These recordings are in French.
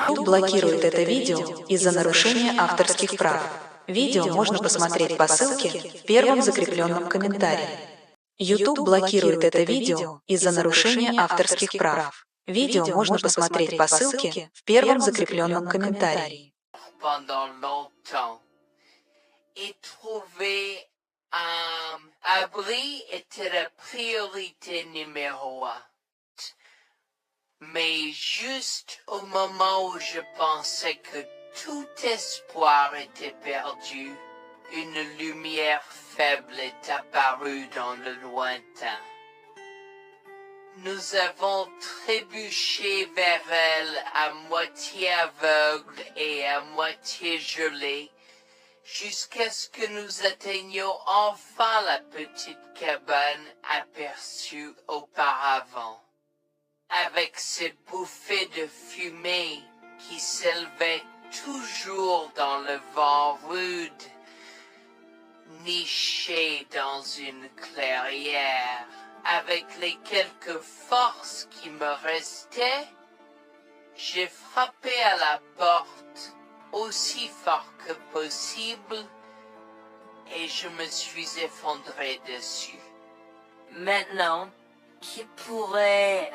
YouTube блокирует это видео из-за нарушения авторских прав. Видео можно посмотреть по ссылке в первом закрепленном комментарии. YouTube блокирует это видео из-за нарушения авторских прав. Видео можно посмотреть по ссылке в первом закрепленном комментарии. Pendant longtemps, et trouver un abri était la priorité numéro un. Mais juste au moment où je pensais que tout espoir était perdu, une lumière faible est apparue dans le lointain. Nous avons trébuché vers elle à moitié aveugle et à moitié gelé, jusqu'à ce que nous atteignions enfin la petite cabane aperçue auparavant. Avec ces bouffées de fumée qui s'élevaient toujours dans le vent rude, nichées dans une clairière, avec les quelques forces qui me restaient, j'ai frappé à la porte aussi fort que possible et je me suis effondré dessus. Maintenant, qui pourrait,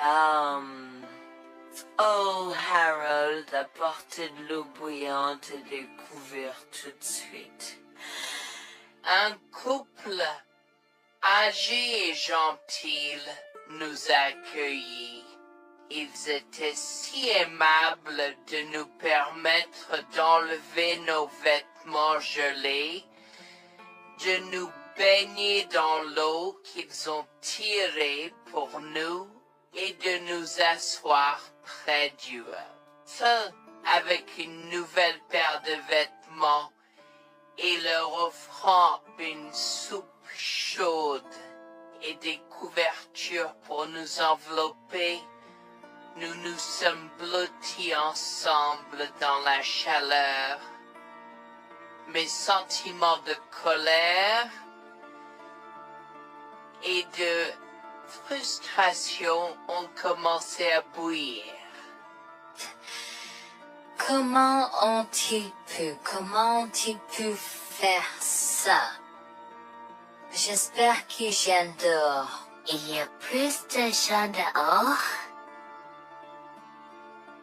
oh Harold, apporter de l'eau bouillante et des couverts tout de suite? Un couple âgé et gentil nous a accueillis. Ils étaient si aimables de nous permettre d'enlever nos vêtements gelés, de nous baigner dans l'eau qu'ils ont tirée pour nous et de nous asseoir près du feu avec une nouvelle paire de vêtements et leur offrant une soupe chaude et des couvertures pour nous envelopper. Nous nous sommes blottis ensemble dans la chaleur. Mes sentiments de colère et de frustration ont commencé à bouillir. Comment ont-ils pu faire ça? J'espère qu'ils viennent dehors. Il y a plus de gens dehors?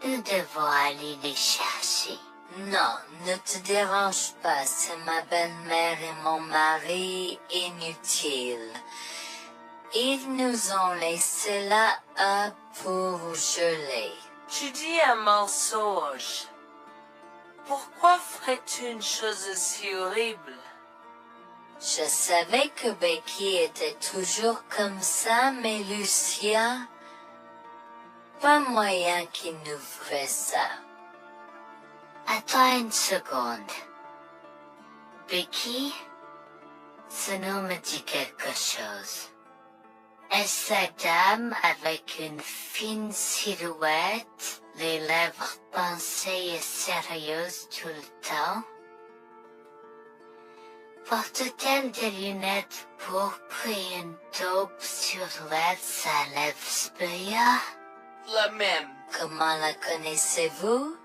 Nous devons aller les chercher. Non, ne te dérange pas, c'est ma belle-mère et mon mari inutiles. Ils nous ont laissés là pour geler. Tu dis un mensonge. Pourquoi ferais-tu une chose aussi horrible? Je savais que Becky était toujours comme ça, mais Lucia, pas moyen qu'il nous ferait ça. Attends une seconde. Becky, ce nom me dit quelque chose. Est-ce la dame avec une fine silhouette, les lèvres pincées et sérieuses tout le temps? Porte-t-elle des lunettes pourpres et une taupe sur sa lèvre supérieure? La même. Comment la connaissez-vous?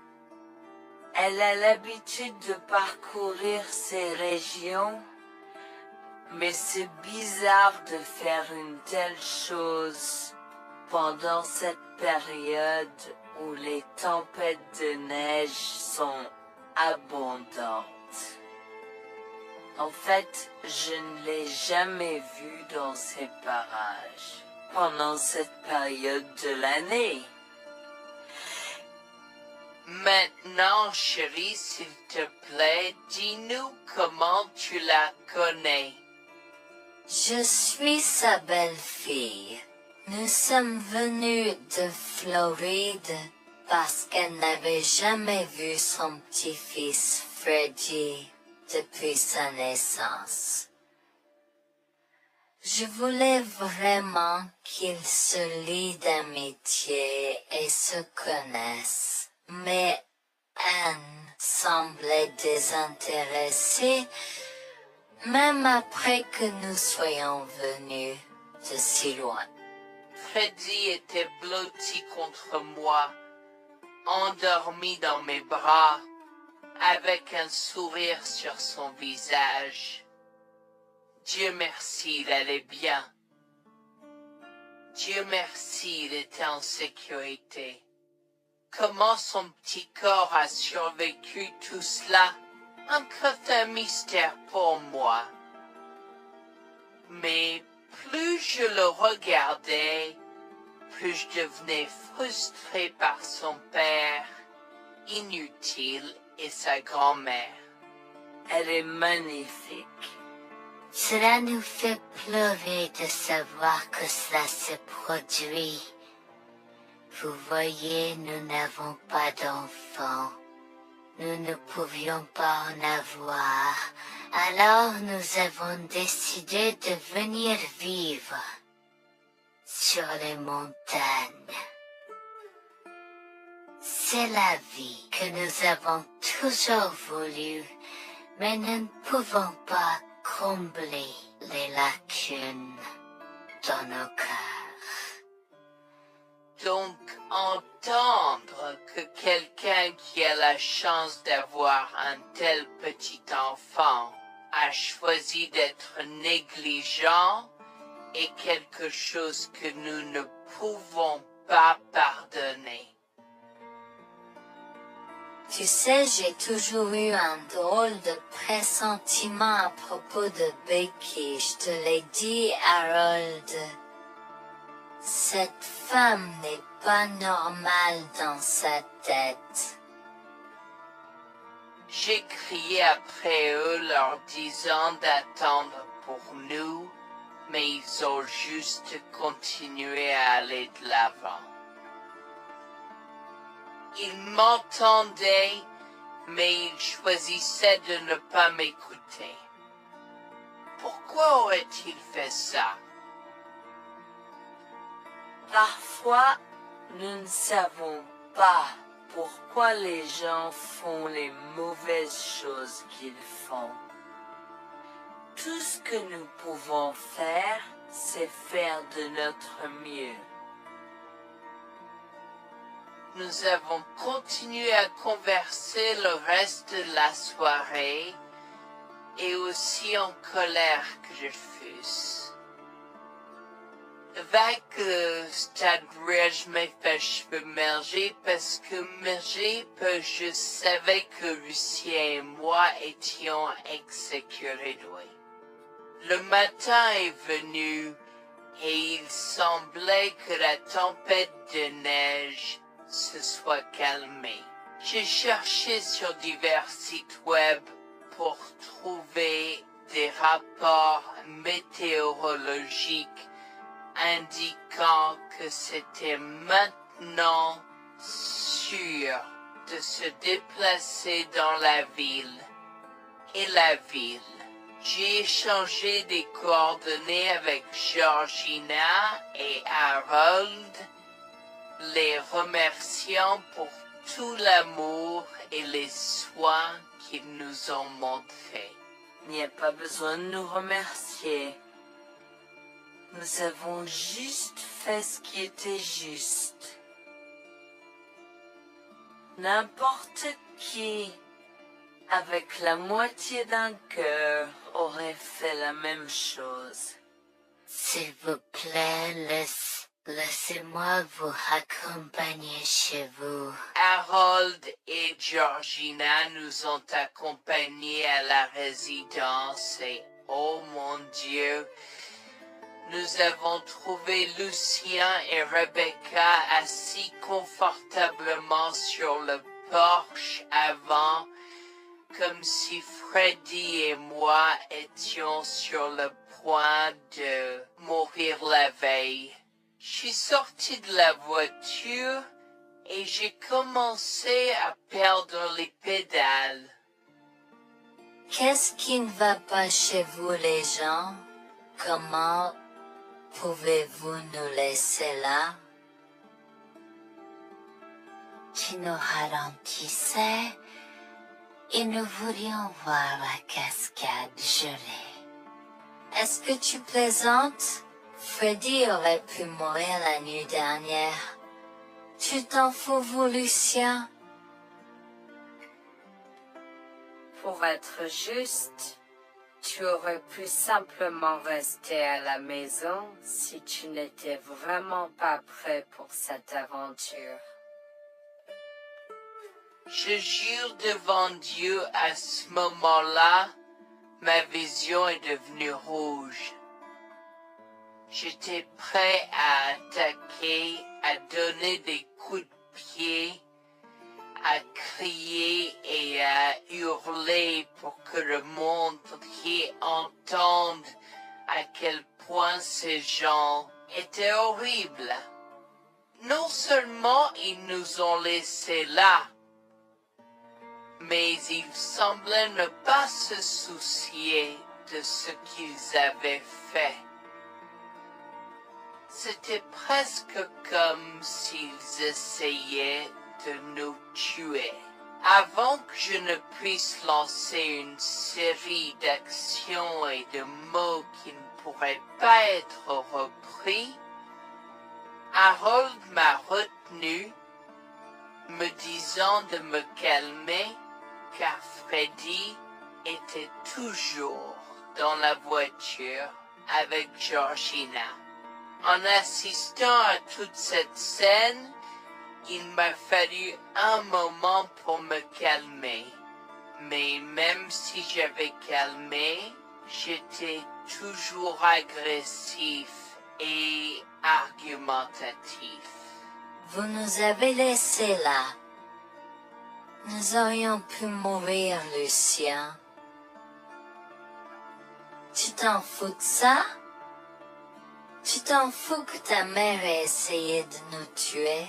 Elle a l'habitude de parcourir ces régions, mais c'est bizarre de faire une telle chose pendant cette période où les tempêtes de neige sont abondantes. En fait, je ne l'ai jamais vue dans ces parages pendant cette période de l'année. Maintenant, chérie, s'il te plaît, dis-nous comment tu la connais. Je suis sa belle-fille. Nous sommes venus de Floride parce qu'elle n'avait jamais vu son petit-fils Freddie depuis sa naissance. Je voulais vraiment qu'ils se lient d'amitié et se connaissent, mais Anne semblait désintéressée, même après que nous soyons venus de si loin. Freddie était blotti contre moi, endormi dans mes bras, avec un sourire sur son visage. Dieu merci, il allait bien. Dieu merci, il était en sécurité. Comment son petit corps a survécu tout cela? Encore un mystère pour moi. Mais plus je le regardais, plus je devenais frustré par son père, inutile, et sa grand-mère. Elle est magnifique. Cela nous fait pleurer de savoir que cela se produit. Vous voyez, nous n'avons pas d'enfants. Nous ne pouvions pas en avoir. Alors nous avons décidé de venir vivre sur les montagnes. C'est la vie que nous avons toujours voulu, mais nous ne pouvons pas combler les lacunes dans nos cœurs. Donc, entendre que quelqu'un qui a la chance d'avoir un tel petit enfant a choisi d'être négligent est quelque chose que nous ne pouvons pas pardonner. Tu sais, j'ai toujours eu un drôle de pressentiment à propos de Becky, je te l'ai dit, Harold. Cette femme n'est pas normale dans sa tête. J'ai crié après eux leur disant d'attendre pour nous, mais ils ont juste continué à aller de l'avant. Ils m'entendaient, mais ils choisissaient de ne pas m'écouter. Pourquoi aurait-il fait ça? Parfois, nous ne savons pas pourquoi les gens font les mauvaises choses qu'ils font. Tout ce que nous pouvons faire, c'est faire de notre mieux. Nous avons continué à converser le reste de la soirée, et aussi en colère que je fusse. Avec le stade où je me fais cheveux merger parce que je savais que Lucien et moi étions exécutés. Le matin est venu, et il semblait que la tempête de neige se soit calmée. J'ai cherché sur divers sites web pour trouver des rapports météorologiques indiquant que c'était maintenant sûr de se déplacer dans la ville. Et la ville. J'ai échangé des coordonnées avec Georgina et Harold, les remerciant pour tout l'amour et les soins qu'ils nous ont montrés. Il n'y a pas besoin de nous remercier. Nous avons juste fait ce qui était juste. N'importe qui, avec la moitié d'un cœur, aurait fait la même chose. S'il vous plaît, laissez-moi vous accompagner chez vous. Harold et Georgina nous ont accompagnés à la résidence et, oh mon Dieu, nous avons trouvé Lucien et Rebecca assis confortablement sur le porche avant, comme si Freddy et moi étions sur le point de mourir la veille. Je suis sorti de la voiture et j'ai commencé à perdre les pédales. Qu'est-ce qui ne va pas chez vous, les gens? Comment pouvez-vous nous laisser là? Tu nous ralentissais et nous voulions voir la cascade gelée. Est-ce que tu plaisantes? Freddy aurait pu mourir la nuit dernière. Tu t'en fous, vous, Lucien? Pour être juste, tu aurais pu simplement rester à la maison si tu n'étais vraiment pas prêt pour cette aventure. Je jure devant Dieu, à ce moment-là, ma vision est devenue rouge. J'étais prêt à attaquer, à donner des coups de pied, à crier et à hurler pour que le monde entier entende à quel point ces gens étaient horribles. Non seulement ils nous ont laissés là, mais ils semblaient ne pas se soucier de ce qu'ils avaient fait. C'était presque comme s'ils essayaient de nous tuer. Avant que je ne puisse lancer une série d'actions et de mots qui ne pourraient pas être repris, Harold m'a retenu, me disant de me calmer, car Freddy était toujours dans la voiture avec Georgina. En assistant à toute cette scène, il m'a fallu un moment pour me calmer. Mais même si j'avais calmé, j'étais toujours agressif et argumentatif. Vous nous avez laissés là. Nous aurions pu mourir, Lucien. Tu t'en fous de ça? Tu t'en fous que ta mère ait essayé de nous tuer?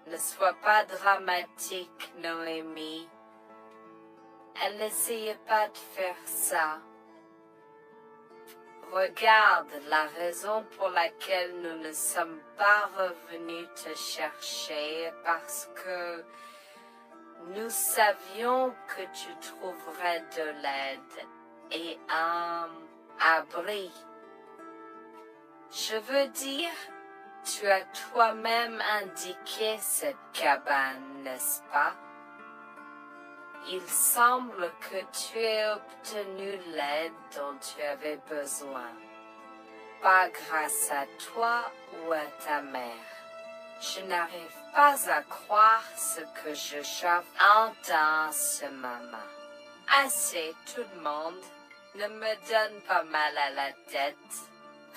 Ne sois pas dramatique, Noémie. Elle n'essayait pas de faire ça. Regarde, la raison pour laquelle nous ne sommes pas revenus te chercher est parce que nous savions que tu trouverais de l'aide et un abri. Je veux dire, tu as toi-même indiqué cette cabane, n'est-ce pas? Il semble que tu aies obtenu l'aide dont tu avais besoin. Pas grâce à toi ou à ta mère. Je n'arrive pas à croire ce que j'entends en ce moment. Assez, tout le monde. Ne me donne pas mal à la tête.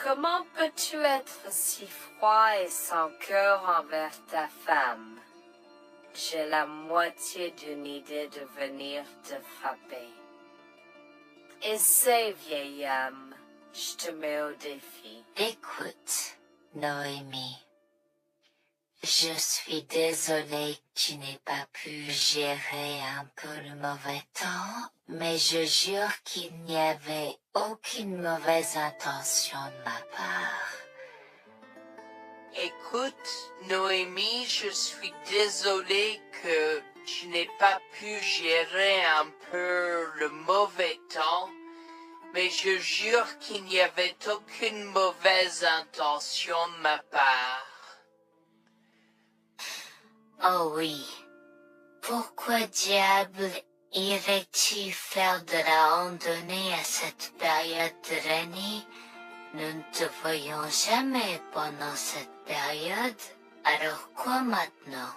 Comment peux-tu être si froid et sans cœur envers ta femme? J'ai la moitié d'une idée de venir te frapper. Essaie, vieil homme, je te mets au défi. Écoute, Noémie. Je suis désolée que tu n'aies pas pu gérer un peu le mauvais temps, mais je jure qu'il n'y avait aucune mauvaise intention de ma part. Écoute, Noémie, je suis désolé que tu n'aies pas pu gérer un peu le mauvais temps, mais je jure qu'il n'y avait aucune mauvaise intention de ma part. Oh oui. Pourquoi diable irais-tu faire de la randonnée à cette période de l'année? Nous ne te voyons jamais pendant cette période, alors quoi maintenant?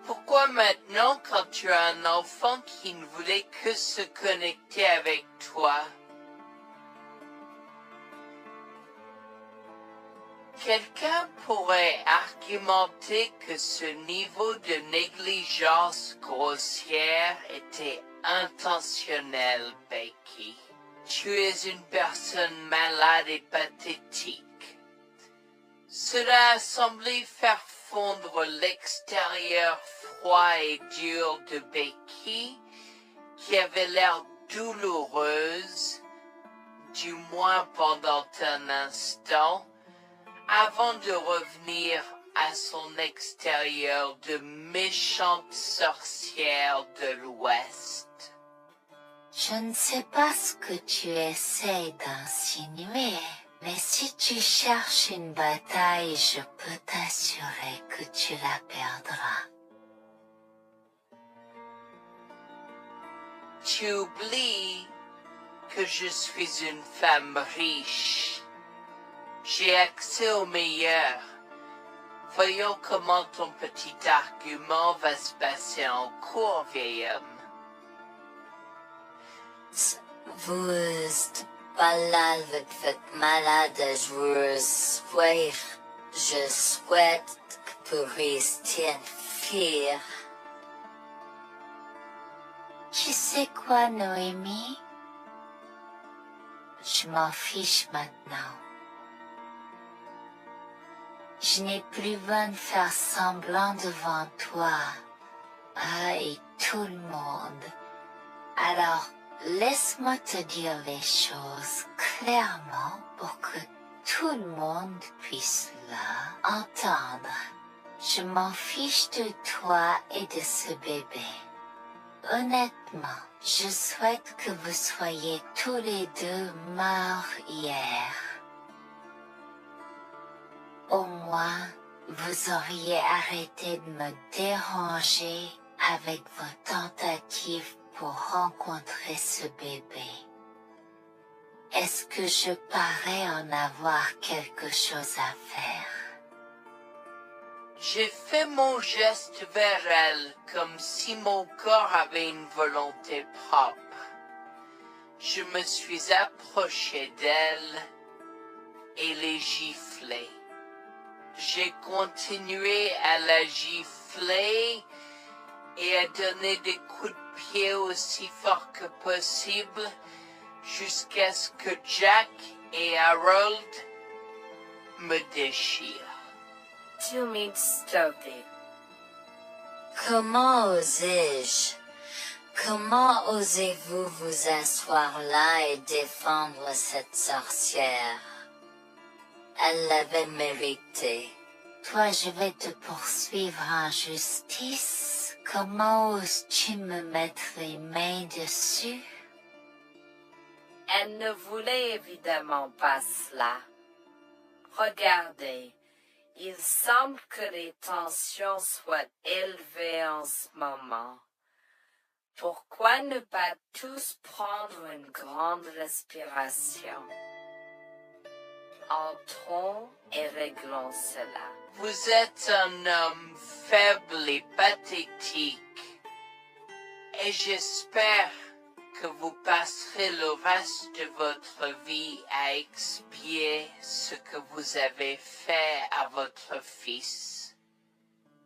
Pourquoi maintenant quand tu as un enfant qui ne voulait que se connecter avec toi? Quelqu'un pourrait argumenter que ce niveau de négligence grossière était intentionnel, Becky. Tu es une personne malade et pathétique. Cela a semblé faire fondre l'extérieur froid et dur de Becky, qui avait l'air douloureuse, du moins pendant un instant, avant de revenir à son extérieur de méchante sorcière de l'Ouest. Je ne sais pas ce que tu essaies d'insinuer, Mais si tu cherches une bataille, je peux t'assurer que tu la perdras. Tu oublies que je suis une femme riche. J'ai accès au meilleur. Voyons comment ton petit argument va se passer en cours, vieil homme. Vous êtes pas là avec votre malade à jouer soir. Je souhaite que vous restiez fiers. Tu sais quoi, Noémie? Je m'en fiche maintenant. Je n'ai plus besoin de faire semblant devant toi. Et tout le monde. Alors, laisse-moi te dire les choses clairement pour que tout le monde puisse entendre. Je m'en fiche de toi et de ce bébé. Honnêtement, je souhaite que vous soyez tous les deux morts hier. Au moins, vous auriez arrêté de me déranger avec vos tentatives pour rencontrer ce bébé. Est-ce que je parais en avoir quelque chose à faire? J'ai fait mon geste vers elle comme si mon corps avait une volonté propre. Je me suis approché d'elle et l'ai giflée. J'ai continué à la gifler et à donner des coups de pied aussi forts que possible jusqu'à ce que Jack et Harold me déchirent. Tu m'instopper. Comment osais-je? Comment osez-vous vous asseoir là et défendre cette sorcière? Elle l'avait mérité. Toi, je vais te poursuivre en justice. Comment oses-tu me mettre les mains dessus? Elle ne voulait évidemment pas cela. Regardez, il semble que les tensions soient élevées en ce moment. Pourquoi ne pas tous prendre une grande respiration? Entrons et réglons cela. Vous êtes un homme faible et pathétique, et j'espère que vous passerez le reste de votre vie à expier ce que vous avez fait à votre fils.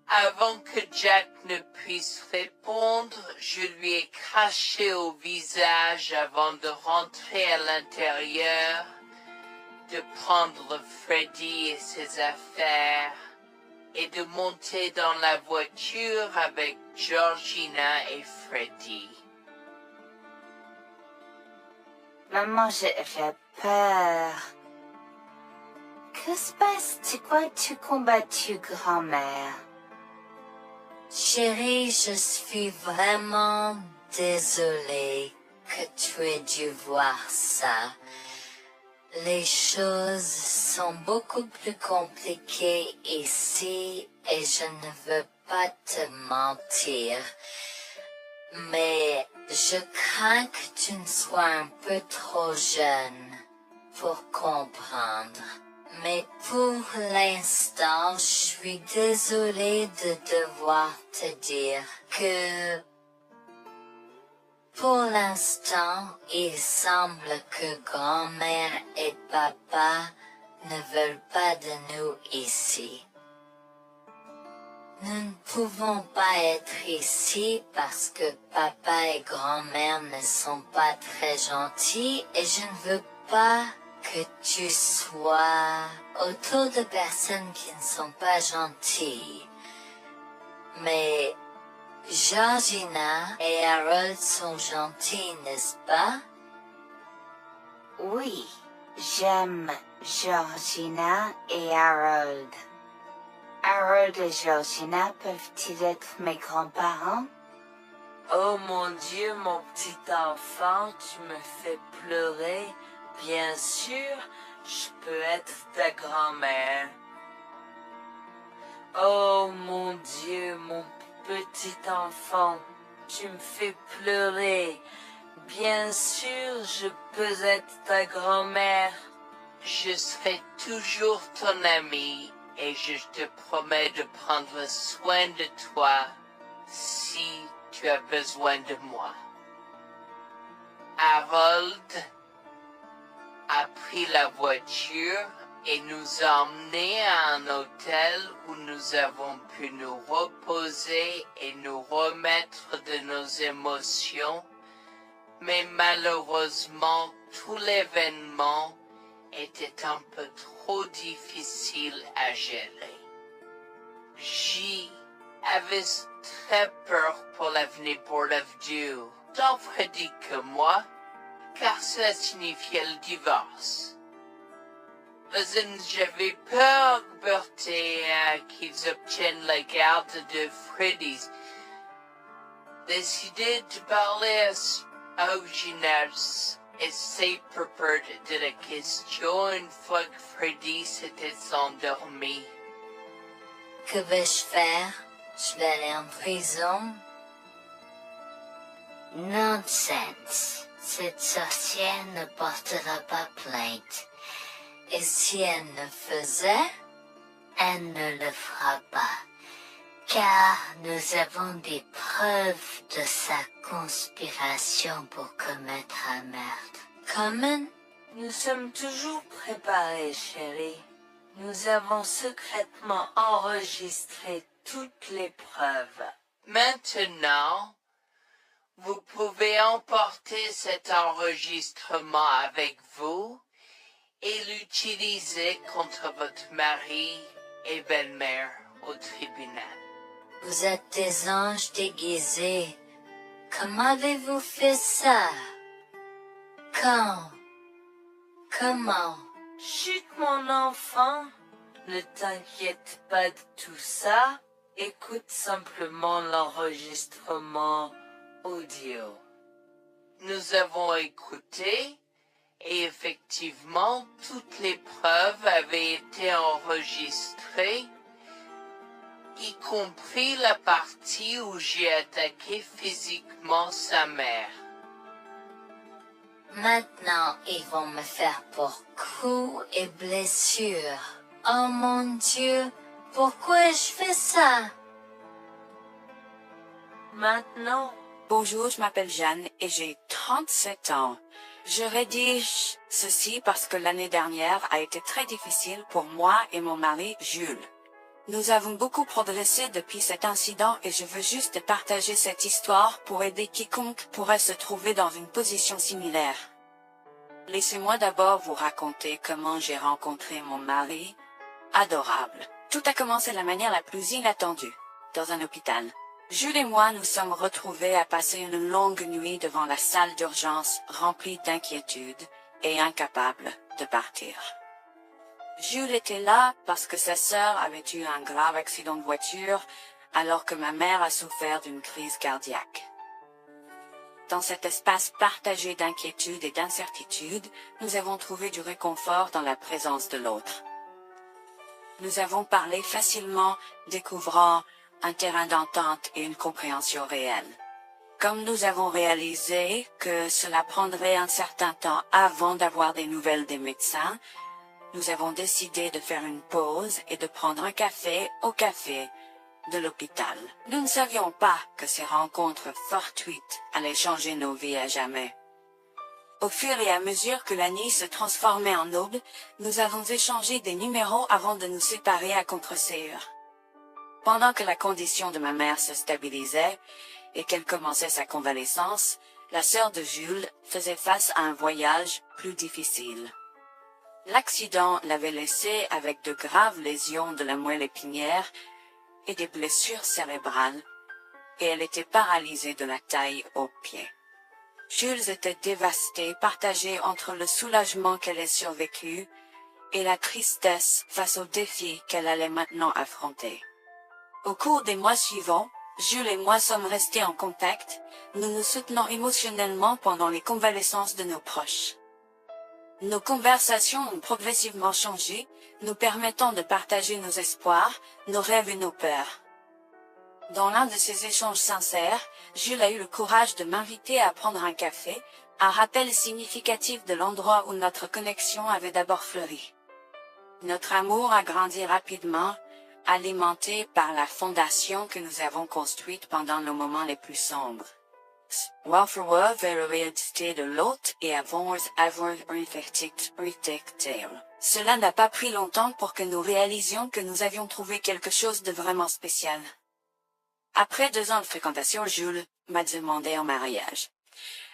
Avant que Jack ne puisse répondre, je lui ai craché au visage avant de rentrer à l'intérieur, de prendre Freddy et ses affaires, et de monter dans la voiture avec Georgina et Freddy. Maman, j'ai peur. Que se passe-t-il? Pourquoi tu combattu, grand-mère? Chérie, je suis vraiment désolée que tu aies dû voir ça. Les choses sont beaucoup plus compliquées ici et je ne veux pas te mentir. Mais je crains que tu ne sois un peu trop jeune pour comprendre. Mais pour l'instant, je suis désolée de devoir te dire que pour l'instant, il semble que grand-mère et papa ne veulent pas de nous ici. Nous ne pouvons pas être ici parce que papa et grand-mère ne sont pas très gentils et je ne veux pas que tu sois autour de personnes qui ne sont pas gentilles. Mais Georgina et Harold sont gentils, n'est-ce pas? Oui, j'aime Georgina et Harold. Harold et Georgina peuvent-ils être mes grands-parents? Oh mon Dieu, mon petit enfant, tu me fais pleurer. Bien sûr, je peux être ta grand-mère? Oh mon Dieu, mon petit enfant, tu me fais pleurer. Bien sûr, je peux être ta grand-mère. Je serai toujours ton ami et je te promets de prendre soin de toi si tu as besoin de moi. Harold a pris la voiture et nous a emmenés à un hôtel où nous avons pu nous reposer et nous remettre de nos émotions, mais malheureusement tout l'événement était un peu trop difficile à gérer. J'y avais très peur pour l'avenir pour Dieu, tant Freddy que moi, car cela signifiait le divorce. Mais j'avais peur, Bertie, qu'ils obtiennent la garde de Freddy. Décidé de parler au gymnase et c'est propos de la question une fois que Freddy s'était endormi. Que vais-je faire? Je vais aller en prison? Nonsense. Cette sorcière ne portera pas plainte. Et si elle ne faisait? Elle ne le fera pas. Car nous avons des preuves de sa conspiration pour commettre un meurtre. Comment? Nous sommes toujours préparés, chérie. Nous avons secrètement enregistré toutes les preuves. Maintenant, vous pouvez emporter cet enregistrement avec vous et l'utiliser contre votre mari et belle-mère au tribunal. Vous êtes des anges déguisés. Comment avez-vous fait ça? Quand? Comment? Chut, mon enfant, ne t'inquiète pas de tout ça. Écoute simplement l'enregistrement audio. Nous avons écouté et effectivement toutes les preuves avaient été enregistrées, y compris la partie où j'ai attaqué physiquement sa mère. Maintenant, ils vont me faire pour coups et blessures. Oh mon Dieu, pourquoi je fais ça? Maintenant, Bonjour, je m'appelle Jeanne et j'ai 37 ans. Je rédige ceci parce que l'année dernière a été très difficile pour moi et mon mari Jules. Nous avons beaucoup progressé depuis cet incident et je veux juste partager cette histoire pour aider quiconque pourrait se trouver dans une position similaire. Laissez-moi d'abord vous raconter comment j'ai rencontré mon mari, adorable. Tout a commencé de la manière la plus inattendue, dans un hôpital. Jules et moi nous sommes retrouvés à passer une longue nuit devant la salle d'urgence remplie d'inquiétude et incapables de partir. Jules était là parce que sa sœur avait eu un grave accident de voiture alors que ma mère a souffert d'une crise cardiaque. Dans cet espace partagé d'inquiétude et d'incertitude, nous avons trouvé du réconfort dans la présence de l'autre. Nous avons parlé facilement, découvrant un terrain d'entente et une compréhension réelle. Comme nous avons réalisé que cela prendrait un certain temps avant d'avoir des nouvelles des médecins, nous avons décidé de faire une pause et de prendre un café au café de l'hôpital. Nous ne savions pas que ces rencontres fortuites allaient changer nos vies à jamais. Au fur et à mesure que la nuit se transformait en aube, nous avons échangé des numéros avant de nous séparer à contre-séance. Pendant que la condition de ma mère se stabilisait et qu'elle commençait sa convalescence, la sœur de Jules faisait face à un voyage plus difficile. L'accident l'avait laissée avec de graves lésions de la moelle épinière et des blessures cérébrales, et elle était paralysée de la taille aux pieds. Jules était dévasté, partagé entre le soulagement qu'elle ait survécu et la tristesse face aux défis qu'elle allait maintenant affronter. Au cours des mois suivants, Jules et moi sommes restés en contact, nous nous soutenons émotionnellement pendant les convalescences de nos proches. Nos conversations ont progressivement changé, nous permettant de partager nos espoirs, nos rêves et nos peurs. Dans l'un de ces échanges sincères, Jules a eu le courage de m'inviter à prendre un café, un rappel significatif de l'endroit où notre connexion avait d'abord fleuri. Notre amour a grandi rapidement, alimenté par la fondation que nous avons construite pendant nos moments les plus sombres. Welfare vers l'identité de l'autre et avoir Cela n'a pas pris longtemps pour que nous réalisions que nous avions trouvé quelque chose de vraiment spécial. Après 2 ans de fréquentation, Jules m'a demandé en mariage.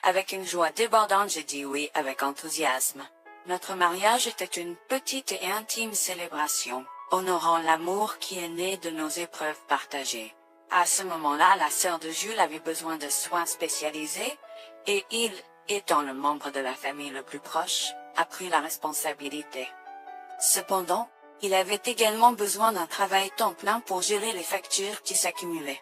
Avec une joie débordante, j'ai dit oui avec enthousiasme. Notre mariage était une petite et intime célébration, honorant l'amour qui est né de nos épreuves partagées. À ce moment-là, la sœur de Jules avait besoin de soins spécialisés, et il, étant le membre de la famille le plus proche, a pris la responsabilité. Cependant, il avait également besoin d'un travail temps plein pour gérer les factures qui s'accumulaient.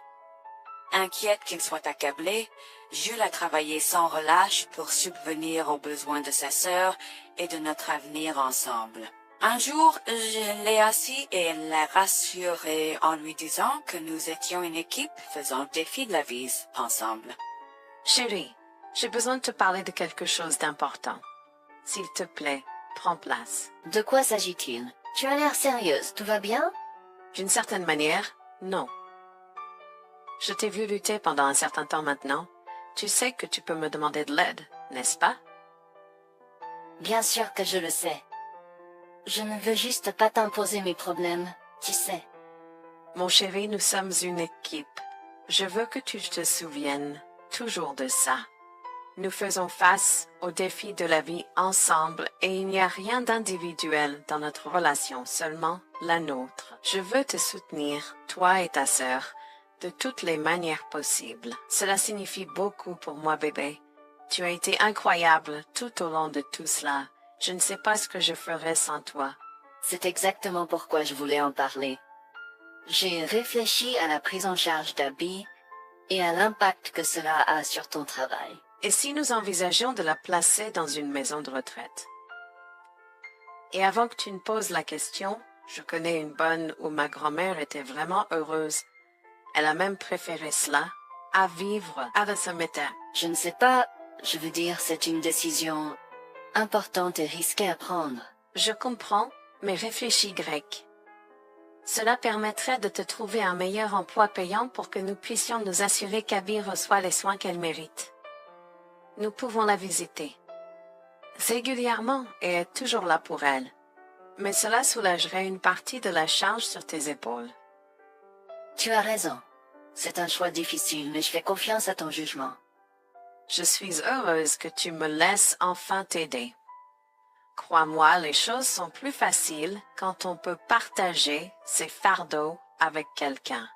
Inquiète qu'il soit accablé, Jules a travaillé sans relâche pour subvenir aux besoins de sa sœur et de notre avenir ensemble. Un jour, je l'ai assis et l'ai rassuré en lui disant que nous étions une équipe faisant le défi de la vie ensemble. Chérie, j'ai besoin de te parler de quelque chose d'important. S'il te plaît, prends place. De quoi s'agit-il? Tu as l'air sérieuse, tout va bien? D'une certaine manière, non. Je t'ai vu lutter pendant un certain temps maintenant. Tu sais que tu peux me demander de l'aide, n'est-ce pas? Bien sûr que je le sais. Je ne veux juste pas t'imposer mes problèmes, tu sais. Mon chéri, nous sommes une équipe. Je veux que tu te souviennes toujours de ça. Nous faisons face aux défis de la vie ensemble et il n'y a rien d'individuel dans notre relation, seulement la nôtre. Je veux te soutenir, toi et ta sœur, de toutes les manières possibles. Cela signifie beaucoup pour moi, bébé. Tu as été incroyable tout au long de tout cela. Je ne sais pas ce que je ferais sans toi. C'est exactement pourquoi je voulais en parler. J'ai réfléchi à la prise en charge d'Abby et à l'impact que cela a sur ton travail. Et si nous envisageons de la placer dans une maison de retraite? Et avant que tu ne poses la question, je connais une bonne où ma grand-mère était vraiment heureuse. Elle a même préféré cela à vivre à Sameta. Je ne sais pas, je veux dire, c'est une décision importante et risquée à prendre. Je comprends, mais réfléchis grec. Cela permettrait de te trouver un meilleur emploi payant pour que nous puissions nous assurer qu'Abby reçoit les soins qu'elle mérite. Nous pouvons la visiter régulièrement et être toujours là pour elle. Mais cela soulagerait une partie de la charge sur tes épaules. Tu as raison. C'est un choix difficile, mais je fais confiance à ton jugement. Je suis heureuse que tu me laisses enfin t'aider. Crois-moi, les choses sont plus faciles quand on peut partager ses fardeaux avec quelqu'un.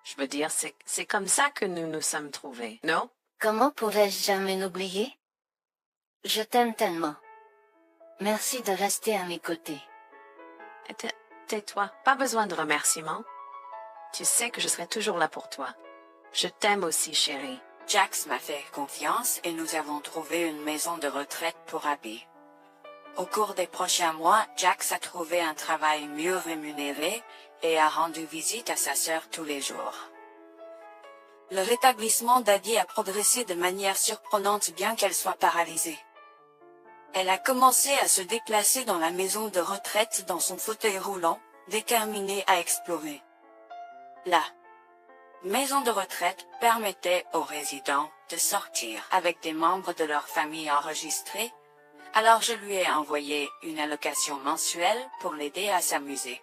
Je veux dire, c'est comme ça que nous nous sommes trouvés, non? Comment pourrais-je jamais l'oublier? Je t'aime tellement. Merci de rester à mes côtés. Tais-toi, pas besoin de remerciements. Tu sais que je serai toujours là pour toi. Je t'aime aussi, chérie. Jax m'a fait confiance et nous avons trouvé une maison de retraite pour Abby. Au cours des prochains mois, Jax a trouvé un travail mieux rémunéré et a rendu visite à sa sœur tous les jours. Le rétablissement d'Abby a progressé de manière surprenante bien qu'elle soit paralysée. Elle a commencé à se déplacer dans la maison de retraite dans son fauteuil roulant, déterminée à explorer. La maison de retraite permettait aux résidents de sortir avec des membres de leur famille enregistrés, alors je lui ai envoyé une allocation mensuelle pour l'aider à s'amuser.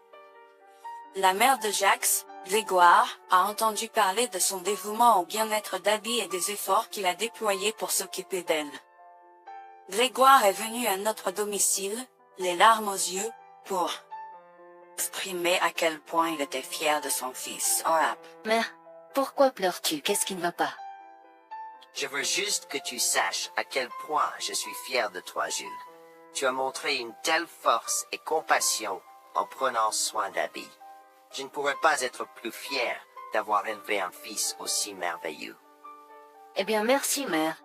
La mère de Jax, Grégoire, a entendu parler de son dévouement au bien-être d'Abby et des efforts qu'il a déployés pour s'occuper d'elle. Grégoire est venu à notre domicile, les larmes aux yeux, pour exprimer à quel point il était fier de son fils. Mère, pourquoi pleures-tu? Qu'est-ce qui ne va pas? Je veux juste que tu saches à quel point je suis fier de toi, Jules. Tu as montré une telle force et compassion en prenant soin d'Abby. Je ne pourrais pas être plus fier d'avoir élevé un fils aussi merveilleux. Eh bien, merci, mère.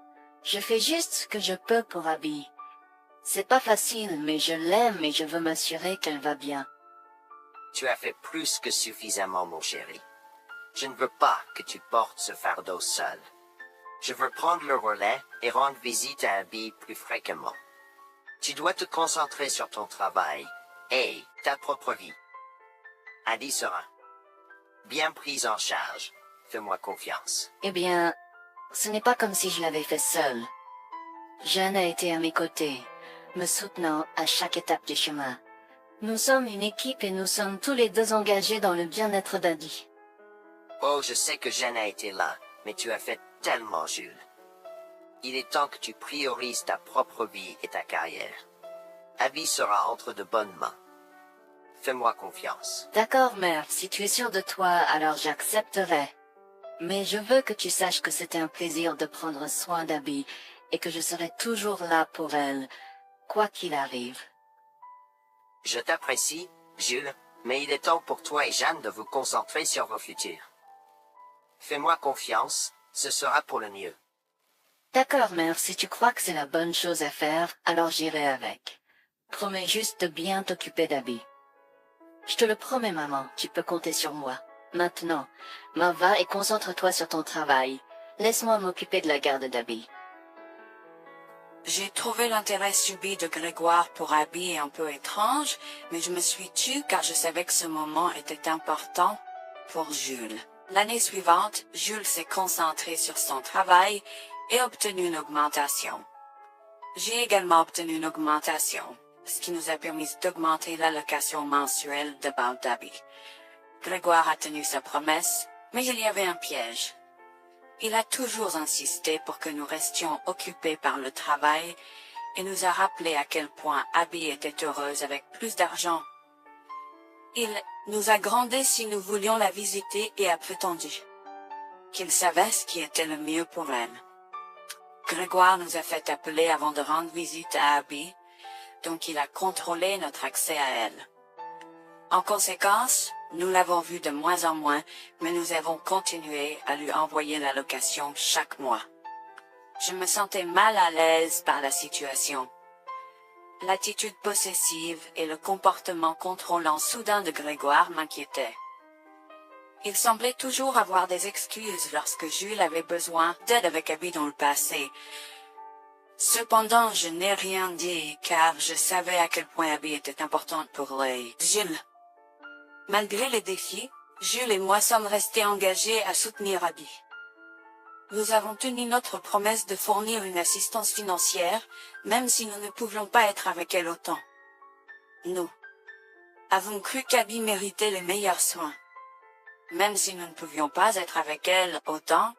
Je fais juste ce que je peux pour Abby. C'est pas facile, mais je l'aime et je veux m'assurer qu'elle va bien. Tu as fait plus que suffisamment, mon chéri. Je ne veux pas que tu portes ce fardeau seul. Je veux prendre le relais et rendre visite à Abby plus fréquemment. Tu dois te concentrer sur ton travail et ta propre vie. Abby sera bien prise en charge. Fais-moi confiance. Eh bien, ce n'est pas comme si je l'avais fait seule. Jeanne a été à mes côtés, me soutenant à chaque étape du chemin. Nous sommes une équipe et nous sommes tous les deux engagés dans le bien-être d'Abby. Oh, je sais que Jeanne a été là, mais tu as fait tellement, Jules. Il est temps que tu priorises ta propre vie et ta carrière. Abby sera entre de bonnes mains. Fais-moi confiance. D'accord, mère, si tu es sûre de toi, alors j'accepterai. Mais je veux que tu saches que c'était un plaisir de prendre soin d'Abby et que je serai toujours là pour elle, quoi qu'il arrive. Je t'apprécie, Jules, mais il est temps pour toi et Jeanne de vous concentrer sur vos futurs. Fais-moi confiance, ce sera pour le mieux. D'accord, mère, si tu crois que c'est la bonne chose à faire, alors j'irai avec. Promets juste de bien t'occuper d'Abby. Je te le promets, maman, tu peux compter sur moi. Maintenant, va et concentre-toi sur ton travail. Laisse-moi m'occuper de la garde d'Abby. J'ai trouvé l'intérêt subi de Grégoire pour Abby un peu étrange, mais je me suis tue car je savais que ce moment était important pour Jules. L'année suivante, Jules s'est concentré sur son travail et obtenu une augmentation. J'ai également obtenu une augmentation, ce qui nous a permis d'augmenter l'allocation mensuelle de About d'Abby. Grégoire a tenu sa promesse, mais il y avait un piège. Il a toujours insisté pour que nous restions occupés par le travail et nous a rappelé à quel point Abby était heureuse avec plus d'argent. Il nous a grondé si nous voulions la visiter et a prétendu qu'il savait ce qui était le mieux pour elle. Grégoire nous a fait appeler avant de rendre visite à Abby, donc il a contrôlé notre accès à elle. En conséquence, nous l'avons vue de moins en moins, mais nous avons continué à lui envoyer l'allocation chaque mois. Je me sentais mal à l'aise par la situation. L'attitude possessive et le comportement contrôlant soudain de Grégoire m'inquiétaient. Il semblait toujours avoir des excuses lorsque Jules avait besoin d'aide avec Abby dans le passé. Cependant, je n'ai rien dit, car je savais à quel point Abby était importante pour Jules. Malgré les défis, Jules et moi sommes restés engagés à soutenir Abby. Nous avons tenu notre promesse de fournir une assistance financière, même si nous ne pouvions pas être avec elle autant. Nous avons cru qu'Abby méritait les meilleurs soins. Même si nous ne pouvions pas être avec elle autant,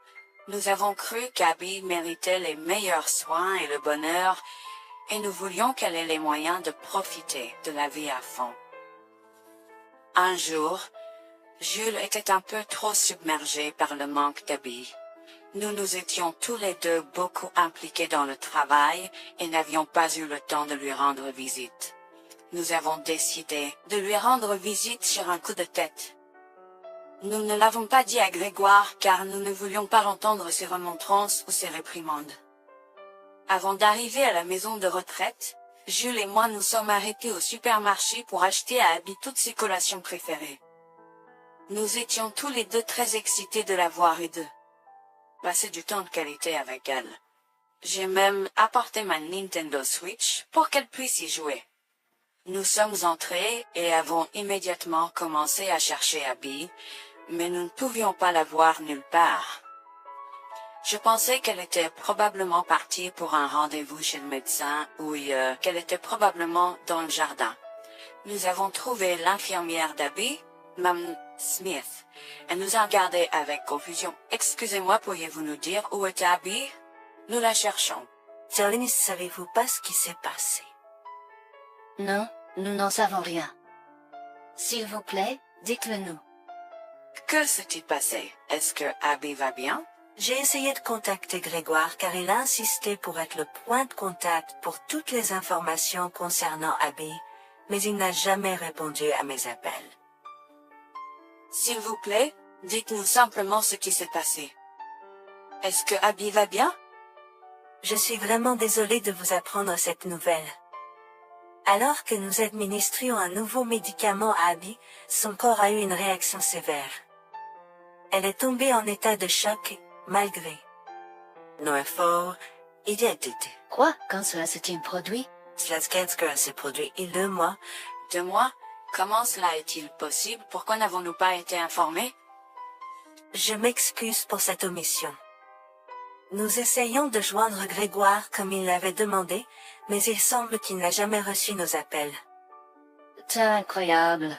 nous avons cru qu'Abby méritait les meilleurs soins et le bonheur, et nous voulions qu'elle ait les moyens de profiter de la vie à fond. Un jour, Jules était un peu trop submergé par le manque d'Abby. Nous nous étions tous les deux beaucoup impliqués dans le travail et n'avions pas eu le temps de lui rendre visite. Nous avons décidé de lui rendre visite sur un coup de tête. Nous ne l'avons pas dit à Grégoire car nous ne voulions pas entendre ses remontrances ou ses réprimandes. Avant d'arriver à la maison de retraite, Jules et moi nous sommes arrêtés au supermarché pour acheter à Abby toutes ses collations préférées. Nous étions tous les deux très excités de la voir et de passer du temps de qualité avec elle. J'ai même apporté ma Nintendo Switch pour qu'elle puisse y jouer. Nous sommes entrés et avons immédiatement commencé à chercher Abby, mais nous ne pouvions pas la voir nulle part. Je pensais qu'elle était probablement partie pour un rendez-vous chez le médecin ou qu'elle était probablement dans le jardin. Nous avons trouvé l'infirmière d'Abby, Mme Smith. Elle nous a regardés avec confusion. « Excusez-moi, pourriez-vous nous dire où est Abby? Nous la cherchons. » « Celine, savez-vous pas ce qui s'est passé? » Non, nous n'en savons rien. S'il vous plaît, dites-le nous. Que s'est-il passé? Est-ce que Abby va bien? J'ai essayé de contacter Grégoire car il a insisté pour être le point de contact pour toutes les informations concernant Abby, mais il n'a jamais répondu à mes appels. S'il vous plaît, dites-nous simplement ce qui s'est passé. Est-ce que Abby va bien? Je suis vraiment désolée de vous apprendre cette nouvelle. Alors que nous administrions un nouveau médicament à Abby, son corps a eu une réaction sévère. Elle est tombée en état de choc, malgré nos efforts. Il y a été. Quoi? Quand cela s'est-il produit? Cela s'est produit il y a 2 mois. 2 mois? Comment cela est-il possible? Pourquoi n'avons-nous pas été informés? Je m'excuse pour cette omission. Nous essayons de joindre Grégoire comme il l'avait demandé, mais il semble qu'il n'a jamais reçu nos appels. C'est incroyable.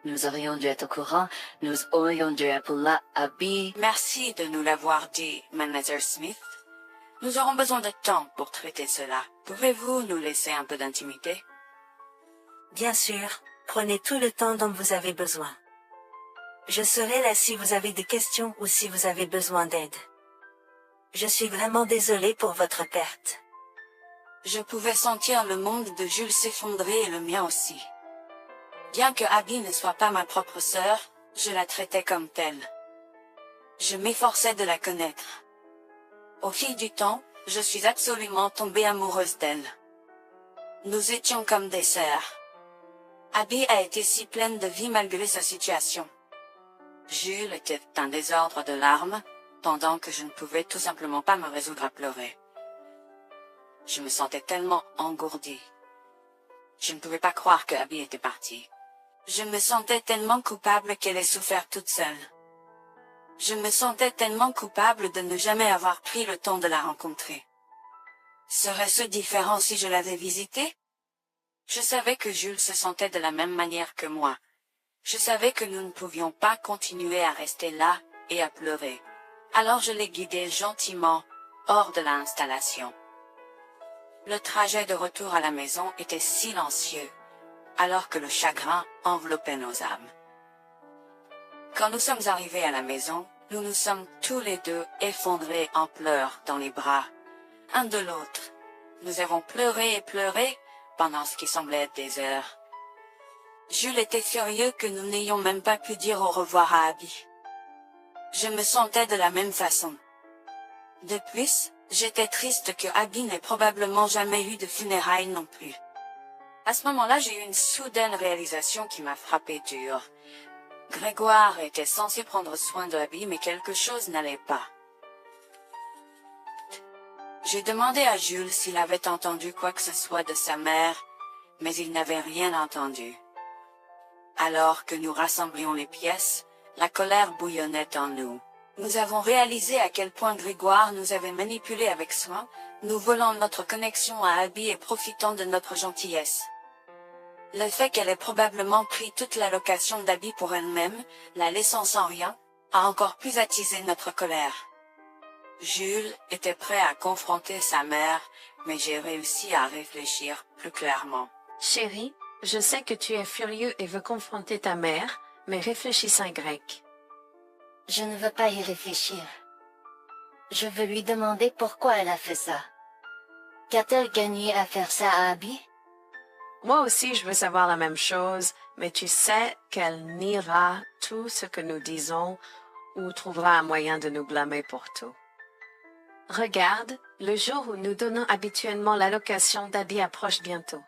Nous aurions dû être au courant, nous aurions dû appeler là, Abby. Merci de nous l'avoir dit, Mademoiselle Smith. Nous aurons besoin de temps pour traiter cela. Pouvez-vous nous laisser un peu d'intimité? Bien sûr, prenez tout le temps dont vous avez besoin. Je serai là si vous avez des questions ou si vous avez besoin d'aide. Je suis vraiment désolée pour votre perte. Je pouvais sentir le monde de Jules s'effondrer et le mien aussi. Bien que Abby ne soit pas ma propre sœur, je la traitais comme telle. Je m'efforçais de la connaître. Au fil du temps, je suis absolument tombée amoureuse d'elle. Nous étions comme des sœurs. Abby a été si pleine de vie malgré sa situation. Jules était un désordre de larmes, pendant que je ne pouvais tout simplement pas me résoudre à pleurer. Je me sentais tellement engourdie. Je ne pouvais pas croire que Abby était partie. Je me sentais tellement coupable qu'elle ait souffert toute seule. Je me sentais tellement coupable de ne jamais avoir pris le temps de la rencontrer. Serait-ce différent si je l'avais visitée? Je savais que Jules se sentait de la même manière que moi. Je savais que nous ne pouvions pas continuer à rester là et à pleurer. Alors je l'ai guidée gentiment hors de l'installation. Le trajet de retour à la maison était silencieux, alors que le chagrin enveloppait nos âmes. Quand nous sommes arrivés à la maison, nous nous sommes tous les deux effondrés en pleurs dans les bras, un de l'autre. Nous avons pleuré et pleuré pendant ce qui semblait être des heures. Jules était furieux que nous n'ayons même pas pu dire au revoir à Abby. Je me sentais de la même façon. De plus, j'étais triste que Abby n'ait probablement jamais eu de funérailles non plus. À ce moment-là, j'ai eu une soudaine réalisation qui m'a frappé dur. Grégoire était censé prendre soin de Abby, mais quelque chose n'allait pas. J'ai demandé à Jules s'il avait entendu quoi que ce soit de sa mère, mais il n'avait rien entendu. Alors que nous rassemblions les pièces, la colère bouillonnait en nous. Nous avons réalisé à quel point Grégoire nous avait manipulés avec soin, nous volant notre connexion à Abby et profitant de notre gentillesse. Le fait qu'elle ait probablement pris toute l'allocation d'Abby pour elle-même, la laissant sans rien, a encore plus attisé notre colère. Jules était prêt à confronter sa mère, mais j'ai réussi à réfléchir plus clairement. Chérie, je sais que tu es furieux et veux confronter ta mère, mais réfléchis en grec. Je ne veux pas y réfléchir. Je veux lui demander pourquoi elle a fait ça. Qu'a-t-elle gagné à faire ça à Abby? Moi aussi, je veux savoir la même chose, mais tu sais qu'elle niera tout ce que nous disons ou trouvera un moyen de nous blâmer pour tout. Regarde, le jour où nous donnons habituellement l'allocation d'Abby approche bientôt.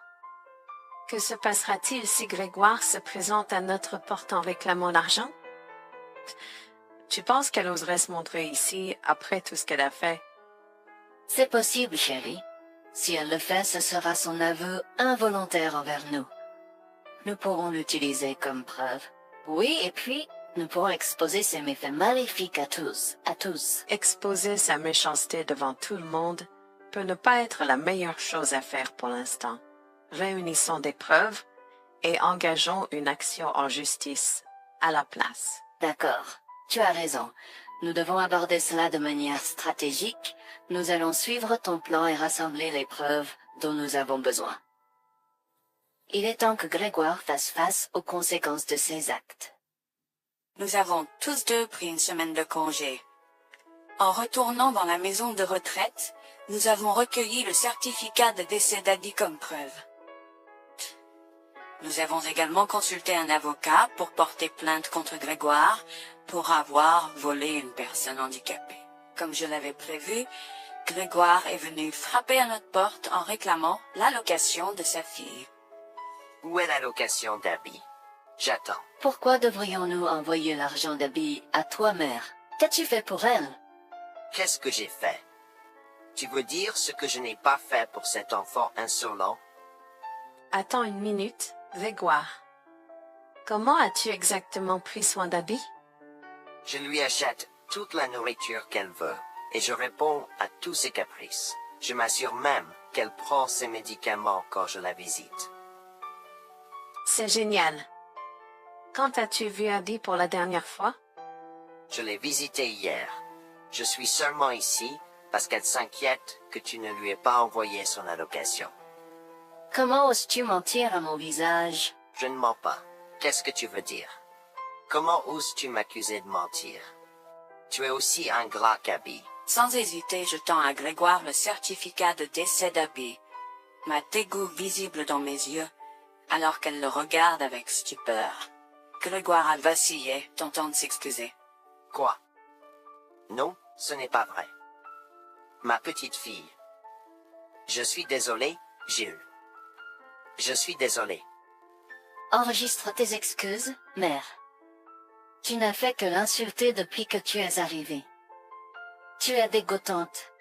Que se passera-t-il si Grégoire se présente à notre porte en réclamant l'argent? Tu penses qu'elle oserait se montrer ici après tout ce qu'elle a fait? C'est possible, chérie. Si elle le fait, ce sera son aveu involontaire envers nous. Nous pourrons l'utiliser comme preuve. Oui, et puis, nous pourrons exposer ses méfaits maléfiques à tous. Exposer sa méchanceté devant tout le monde peut ne pas être la meilleure chose à faire pour l'instant. Réunissons des preuves et engageons une action en justice à la place. D'accord, tu as raison. Nous devons aborder cela de manière stratégique. Nous allons suivre ton plan et rassembler les preuves dont nous avons besoin. Il est temps que Grégoire fasse face aux conséquences de ses actes. Nous avons tous deux pris une semaine de congé. En retournant dans la maison de retraite, nous avons recueilli le certificat de décès d'Abby comme preuve. Nous avons également consulté un avocat pour porter plainte contre Grégoire pour avoir volé une personne handicapée. Comme je l'avais prévu, Grégoire est venu frapper à notre porte en réclamant l'allocation de sa fille. Où est la location d'habits? J'attends. Pourquoi devrions-nous envoyer l'argent d'Abby à toi, mère? Qu'as-tu fait pour elle? Qu'est-ce que j'ai fait? Tu veux dire ce que je n'ai pas fait pour cet enfant insolent? Attends une minute, Grégoire. Comment as-tu exactement pris soin d'Abby? Je lui achète toute la nourriture qu'elle veut, et je réponds à tous ses caprices. Je m'assure même qu'elle prend ses médicaments quand je la visite. C'est génial. Quand as-tu vu Abby pour la dernière fois? Je l'ai visitée hier. Je suis seulement ici parce qu'elle s'inquiète que tu ne lui aies pas envoyé son allocation. Comment oses-tu mentir à mon visage? Je ne mens pas. Qu'est-ce que tu veux dire? Comment oses-tu m'accuser de mentir? Tu es aussi ingrat qu'Abby. Sans hésiter, je tends à Grégoire le certificat de décès d'Abby, ma dégoût visible dans mes yeux, alors qu'elle le regarde avec stupeur. Grégoire a vacillé, tentant de s'excuser. Quoi? Non, ce n'est pas vrai. Ma petite fille. Je suis désolé, Jules. Je suis désolé. Enregistre tes excuses, mère. Tu n'as fait que l'insulter depuis que tu es arrivée. Tu es dégoûtante.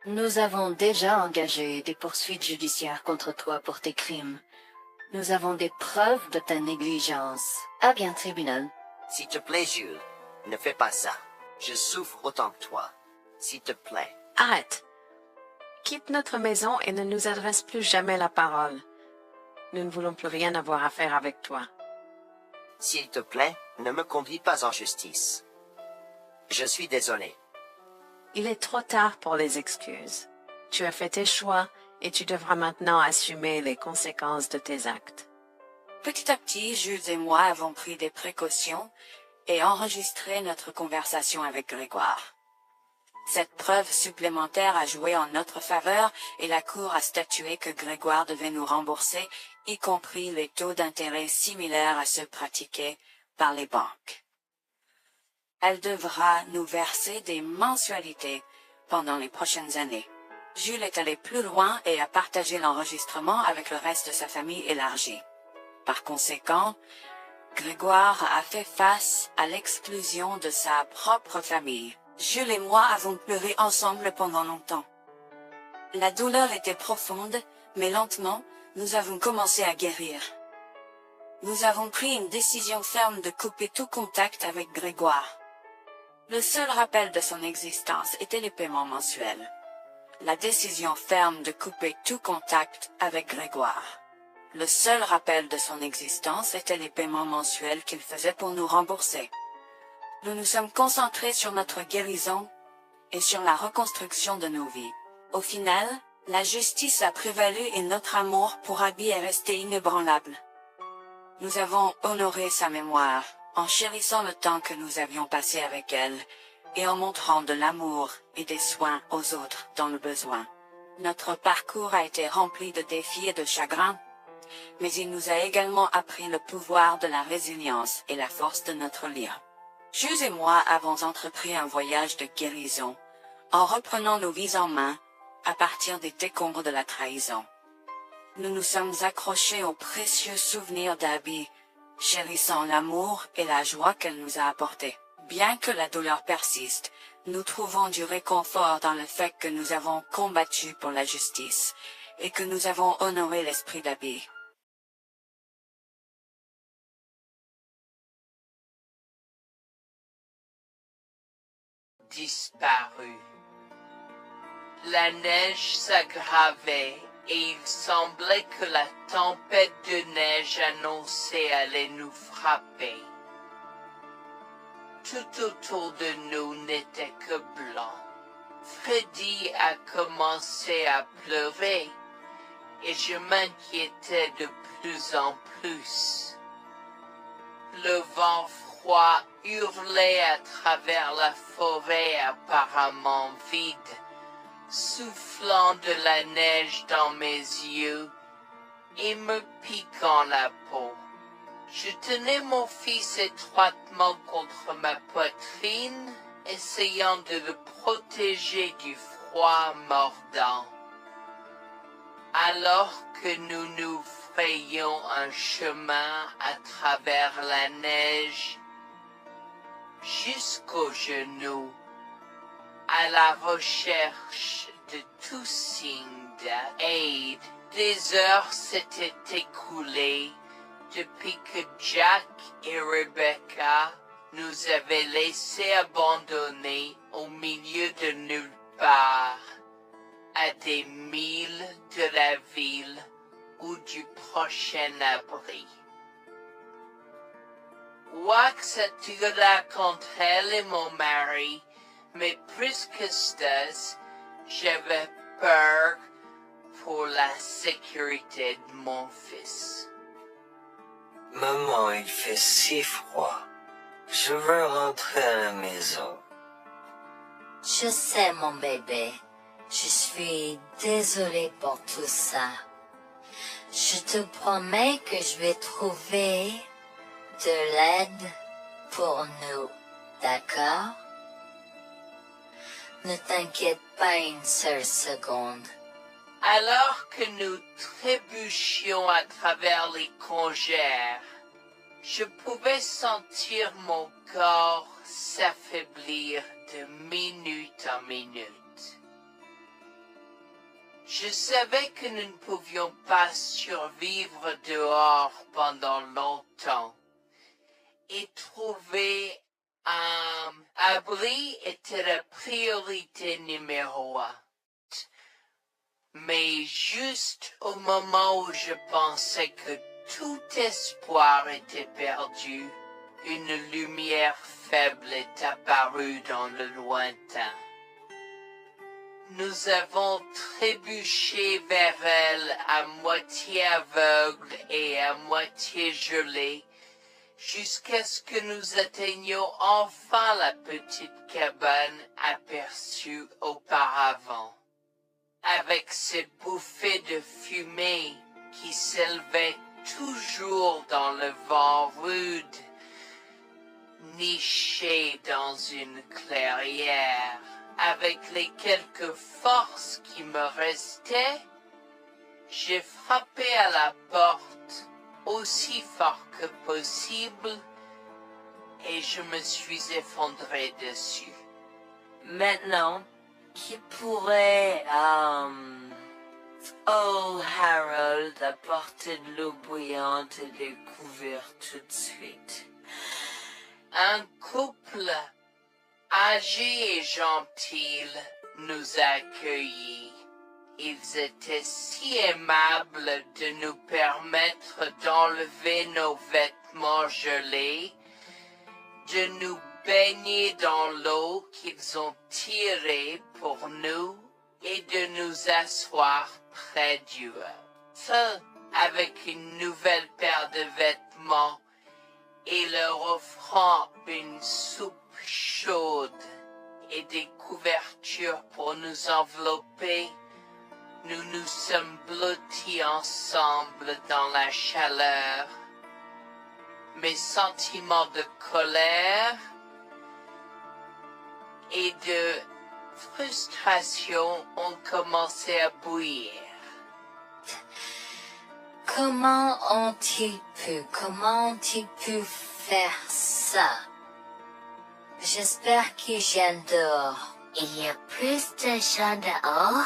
Nous avons déjà engagé des poursuites judiciaires contre toi pour tes crimes. Nous avons des preuves de ta négligence. À bien, tribunal. S'il te plaît, Jules, ne fais pas ça. Je souffre autant que toi. S'il te plaît. Arrête. Quitte notre maison et ne nous adresse plus jamais la parole. Nous ne voulons plus rien avoir à faire avec toi. S'il te plaît, ne me conduis pas en justice. Je suis désolé. Il est trop tard pour les excuses. Tu as fait tes choix et tu devras maintenant assumer les conséquences de tes actes. Petit à petit, Jules et moi avons pris des précautions et enregistré notre conversation avec Grégoire. Cette preuve supplémentaire a joué en notre faveur et la Cour a statué que Grégoire devait nous rembourser, y compris les taux d'intérêt similaires à ceux pratiqués par les banques. Elle devra nous verser des mensualités pendant les prochaines années. Jules est allé plus loin et a partagé l'enregistrement avec le reste de sa famille élargie. Par conséquent, Grégoire a fait face à l'exclusion de sa propre famille. Jules et moi avons pleuré ensemble pendant longtemps. La douleur était profonde, mais lentement, nous avons commencé à guérir. Nous avons pris une décision ferme de couper tout contact avec Grégoire. Le seul rappel de son existence était les paiements mensuels. La décision ferme de couper tout contact avec Grégoire. Le seul rappel de son existence était les paiements mensuels qu'il faisait pour nous rembourser. Nous nous sommes concentrés sur notre guérison et sur la reconstruction de nos vies. Au final, la justice a prévalu et notre amour pour Abby est resté inébranlable. Nous avons honoré sa mémoire, en chérissant le temps que nous avions passé avec elle, et en montrant de l'amour et des soins aux autres dans le besoin. Notre parcours a été rempli de défis et de chagrins, mais il nous a également appris le pouvoir de la résilience et la force de notre lien. Jules et moi avons entrepris un voyage de guérison, en reprenant nos vies en main, à partir des décombres de la trahison. Nous nous sommes accrochés aux précieux souvenirs d'Abby, chérissant l'amour et la joie qu'elle nous a apportés. Bien que la douleur persiste, nous trouvons du réconfort dans le fait que nous avons combattu pour la justice, et que nous avons honoré l'esprit d'Abby. Disparu. La neige s'aggravait et il semblait que la tempête de neige annoncée allait nous frapper. Tout autour de nous n'était que blanc. Freddy a commencé à pleurer et je m'inquiétais de plus en plus. Le vent froid hurlait à travers la forêt apparemment vide, soufflant de la neige dans mes yeux et me piquant la peau. Je tenais mon fils étroitement contre ma poitrine, essayant de le protéger du froid mordant. Alors que nous nous frayons un chemin à travers la neige jusqu'aux genoux, à la recherche de tout signe d'aide. Des heures s'étaient écoulées depuis que Jack et Rebecca nous avaient laissés abandonnés au milieu de nulle part, à des milles de la ville ou du prochain abri. Wax attira contre elle et mon mari, mais plus que ça, j'avais peur pour la sécurité de mon fils. Maman, il fait si froid. Je veux rentrer à la maison. Je sais, mon bébé. Je suis désolée pour tout ça. Je te promets que je vais trouver de l'aide pour nous, d'accord? Ne t'inquiète pas une seule seconde. Alors que nous trébuchions à travers les congères, je pouvais sentir mon corps s'affaiblir de minute en minute. Je savais que nous ne pouvions pas survivre dehors pendant longtemps, et trouver un abri était la priorité numéro 1. Mais juste au moment où je pensais que tout espoir était perdu, une lumière faible est apparue dans le lointain. Nous avons trébuché vers elle à moitié aveugle et à moitié gelé, jusqu'à ce que nous atteignions enfin la petite cabane aperçue auparavant, avec ses bouffées de fumée qui s'élevaient toujours dans le vent rude, nichée dans une clairière. Avec les quelques forces qui me restaient, j'ai frappé à la porte aussi fort que possible et je me suis effondré dessus. Maintenant, qui pourrait, oh Harold, apporter de l'eau bouillante et des couverts tout de suite? Un couple âgé et gentil nous a accueillis. Ils étaient si aimables de nous permettre d'enlever nos vêtements gelés, de nous baigner dans l'eau qu'ils ont tirée pour nous et de nous asseoir près du feu avec une nouvelle paire de vêtements et leur offrant une soupe chaude et des couvertures pour nous envelopper. Nous nous sommes blottis ensemble dans la chaleur. Mes sentiments de colère et de frustration ont commencé à bouillir. Comment ont-ils pu faire ça? J'espère qu'ils viennent dehors. Il y a plus de gens dehors.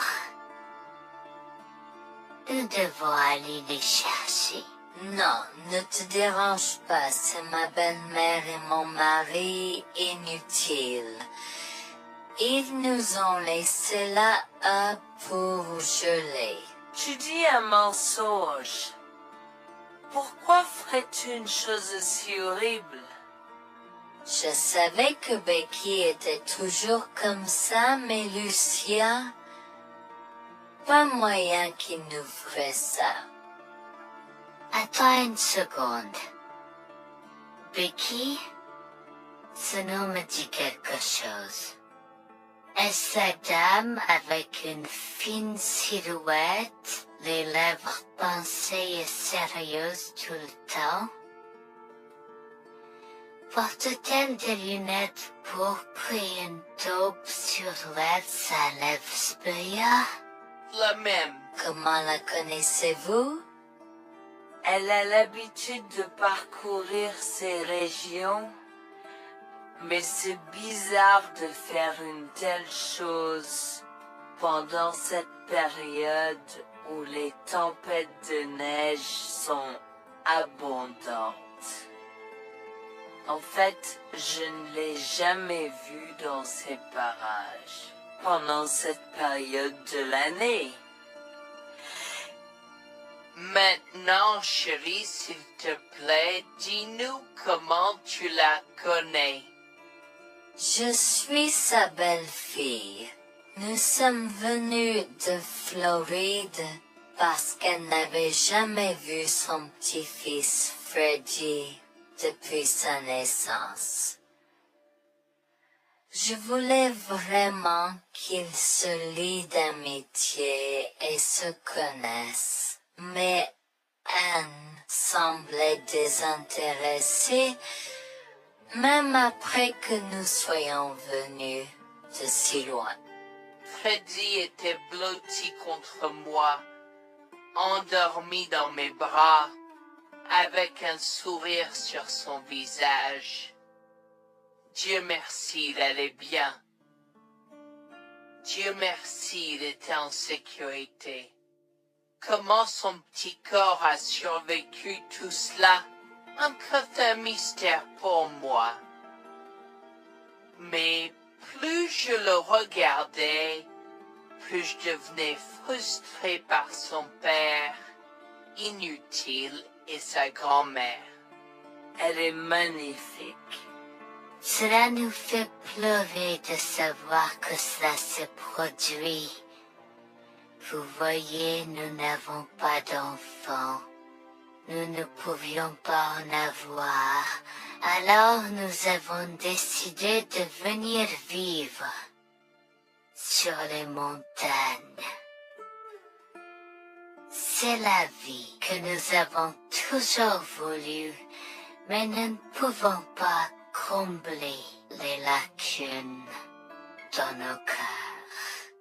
Nous devons aller les chercher. Non, ne te dérange pas, c'est ma belle-mère et mon mari inutiles. Ils nous ont laissés là pour geler. Tu dis un mensonge. Pourquoi ferais-tu une chose aussi horrible? Je savais que Becky était toujours comme ça, mais Lucia, pas moyen qu'il nous ferait ça. Attends une seconde. Becky, ce nom me dit quelque chose. Est-ce la dame avec une fine silhouette, les lèvres pincées et sérieuses tout le temps? Porte-t-elle des lunettes pourpres et une taupe sur sa lèvre supérieure? La même. Comment la connaissez-vous? Elle a l'habitude de parcourir ces régions, mais c'est bizarre de faire une telle chose pendant cette période où les tempêtes de neige sont abondantes. En fait, je ne l'ai jamais vue dans ces parages pendant cette période de l'année. Maintenant, chérie, s'il te plaît, dis-nous comment tu la connais. Je suis sa belle-fille. Nous sommes venus de Floride parce qu'elle n'avait jamais vu son petit-fils Freddy depuis sa naissance. Je voulais vraiment qu'ils se lient d'amitié et se connaissent, mais Anne semblait désintéressée, même après que nous soyons venus de si loin. Freddy était blotti contre moi, endormi dans mes bras, avec un sourire sur son visage. Dieu merci, il allait bien. Dieu merci, il était en sécurité. Comment son petit corps a survécu tout cela? Encore un mystère pour moi. Mais plus je le regardais, plus je devenais frustré par son père, inutile, et sa grand-mère. Elle est magnifique. Cela nous fait pleurer de savoir que cela se produit. Vous voyez, nous n'avons pas d'enfants. Nous ne pouvions pas en avoir. Alors nous avons décidé de venir vivre sur les montagnes. C'est la vie que nous avons toujours voulu, mais nous ne pouvons pas combler les lacunes dans nos cœurs.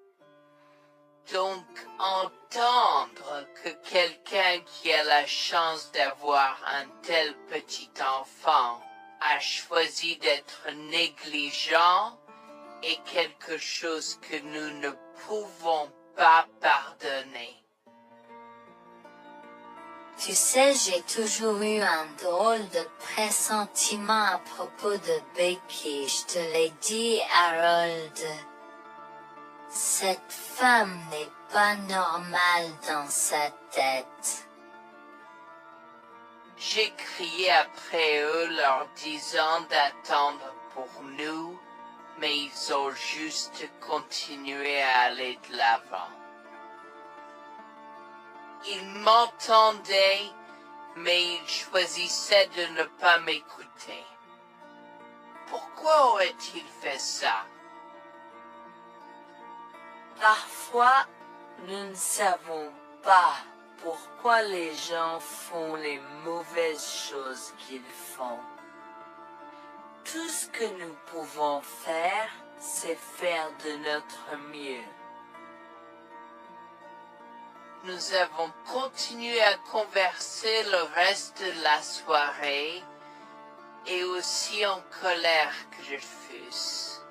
Donc, entendre que quelqu'un qui a la chance d'avoir un tel petit enfant a choisi d'être négligent est quelque chose que nous ne pouvons pas pardonner. Tu sais, j'ai toujours eu un drôle de pressentiment à propos de Becky, je te l'ai dit, Harold. Cette femme n'est pas normale dans sa tête. J'ai crié après eux leur disant d'attendre pour nous, mais ils ont juste continué à aller de l'avant. Ils m'entendaient, mais ils choisissaient de ne pas m'écouter. Pourquoi aurait-il fait ça? Parfois, nous ne savons pas pourquoi les gens font les mauvaises choses qu'ils font. Tout ce que nous pouvons faire, c'est faire de notre mieux. Nous avons continué à converser le reste de la soirée, et aussi en colère que je fusse.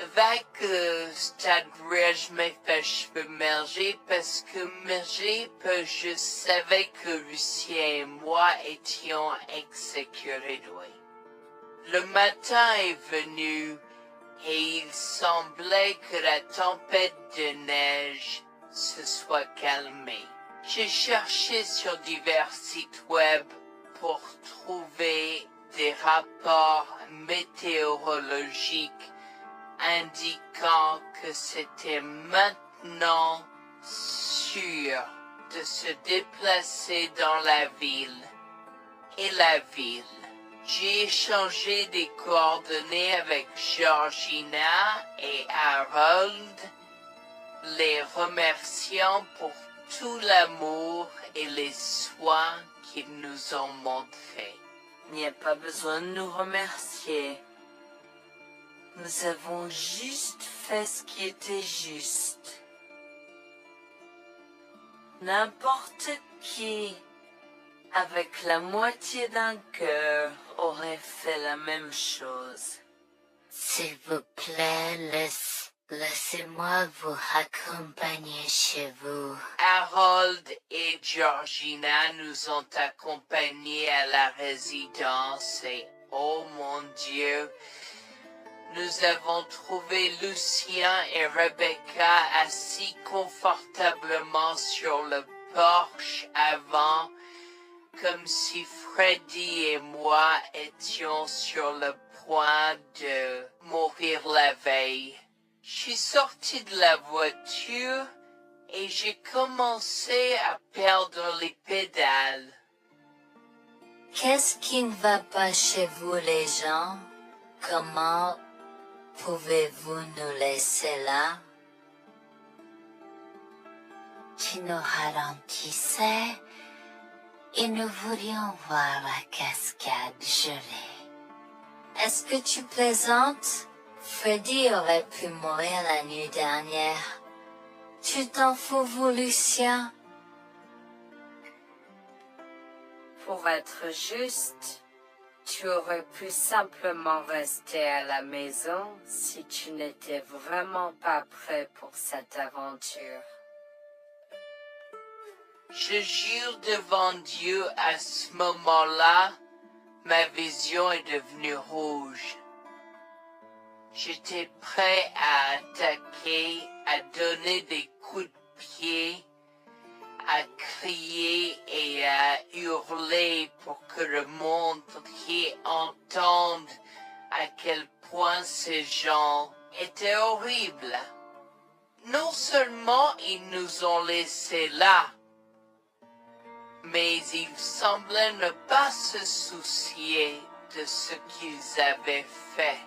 Avec le stade où je me fais cheveux merger parce que je savais que Lucien et moi étions exécutés de lui. Le matin est venu et il semblait que la tempête de neige se soit calmée. J'ai cherché sur divers sites web pour trouver des rapports météorologiques indiquant que c'était maintenant sûr de se déplacer dans la ville. Et la ville. J'ai échangé des coordonnées avec Georgina et Harold, les remerciant pour tout l'amour et les soins qu'ils nous ont montrés. Il n'y a pas besoin de nous remercier. Nous avons juste fait ce qui était juste. N'importe qui, avec la moitié d'un cœur, aurait fait la même chose. S'il vous plaît, laissez-moi vous accompagner chez vous. Harold et Georgina nous ont accompagnés à la résidence et, oh mon Dieu, nous avons trouvé Lucien et Rebecca assis confortablement sur le porche avant, comme si Freddy et moi étions sur le point de mourir la veille. Je suis sorti de la voiture et j'ai commencé à perdre les pédales. Qu'est-ce qui ne va pas chez vous, les gens? Comment pouvez-vous nous laisser là? Tu nous ralentissais et nous voulions voir la cascade gelée. Est-ce que tu plaisantes? Freddy aurait pu mourir la nuit dernière. Tu t'en fous, vous, Lucien? Pour être juste, tu aurais pu simplement rester à la maison si tu n'étais vraiment pas prêt pour cette aventure. Je jure devant Dieu, à ce moment-là, ma vision est devenue rouge. J'étais prêt à attaquer, à donner des coups de pied, à crier et à hurler pour que le monde entier entende à quel point ces gens étaient horribles. Non seulement ils nous ont laissés là, mais ils semblaient ne pas se soucier de ce qu'ils avaient fait.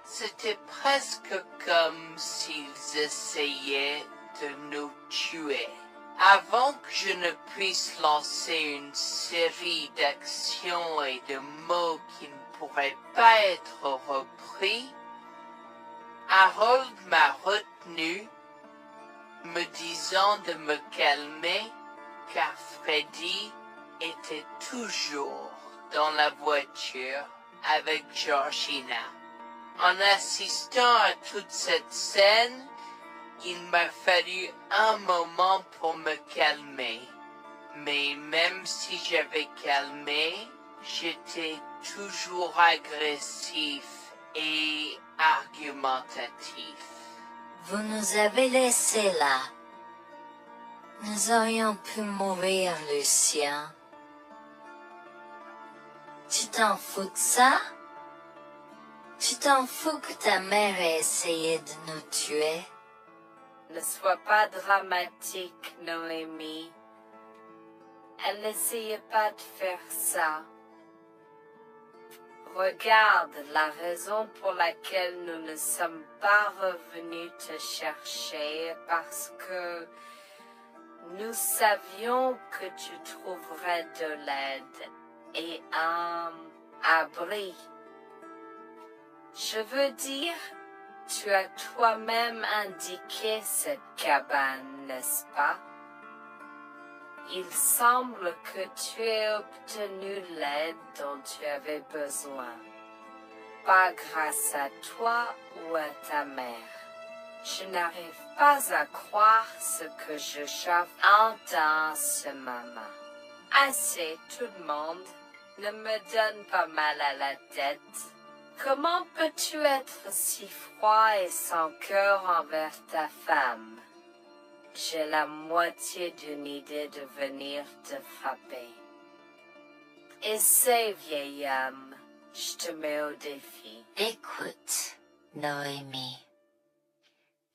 C'était presque comme s'ils essayaient de nous tuer. Avant que je ne puisse lancer une série d'actions et de mots qui ne pourraient pas être repris, Harold m'a retenu, me disant de me calmer, car Freddy était toujours dans la voiture avec Georgina. En assistant à toute cette scène, il m'a fallu un moment pour me calmer. Mais même si j'avais calmé, j'étais toujours agressif et argumentatif. Vous nous avez laissés là. Nous aurions pu mourir, Lucien. Tu t'en fous de ça? Tu t'en fous que ta mère ait essayé de nous tuer? Ne sois pas dramatique, Noémie. Elle n'essayait pas de faire ça. Regarde, la raison pour laquelle nous ne sommes pas revenus te chercher, parce que nous savions que tu trouverais de l'aide et un abri. Je veux dire, tu as toi-même indiqué cette cabane, n'est-ce pas? Il semble que tu aies obtenu l'aide dont tu avais besoin. Pas grâce à toi ou à ta mère. Je n'arrive pas à croire ce que j'entends en ce moment. Assez, tout le monde. Ne me donne pas mal à la tête. Comment peux-tu être si froid et sans cœur envers ta femme? J'ai la moitié d'une idée de venir te frapper. Essaie, vieil homme. Je te mets au défi. Écoute, Noémie.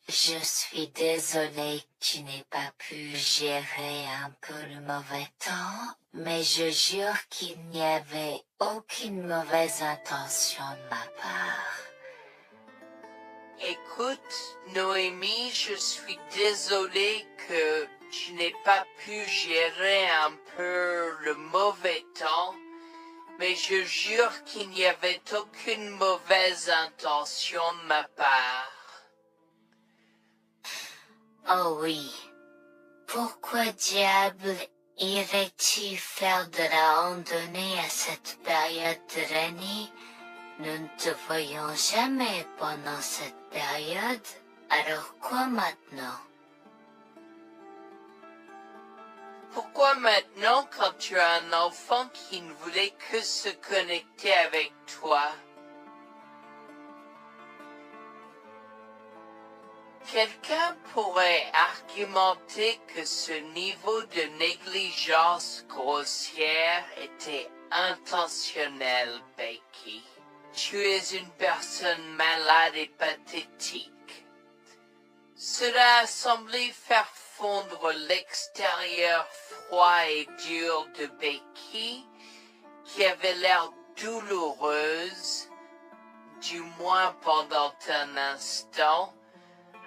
Je suis désolée que tu n'aies pas pu gérer un peu le mauvais temps, mais je jure qu'il n'y avait aucune mauvaise intention de ma part. Écoute, Noémie, je suis désolé que tu n'aies pas pu gérer un peu le mauvais temps, mais je jure qu'il n'y avait aucune mauvaise intention de ma part. Oh oui, Pourquoi diable irais-tu faire de la randonnée à cette période de l'année? Nous ne te voyons jamais pendant cette période, alors quoi maintenant? Pourquoi maintenant quand tu as un enfant qui ne voulait que se connecter avec toi? Quelqu'un pourrait argumenter que ce niveau de négligence grossière était intentionnel, Becky. Tu es une personne malade et pathétique. Cela a semblé faire fondre l'extérieur froid et dur de Becky, qui avait l'air douloureuse, du moins pendant un instant,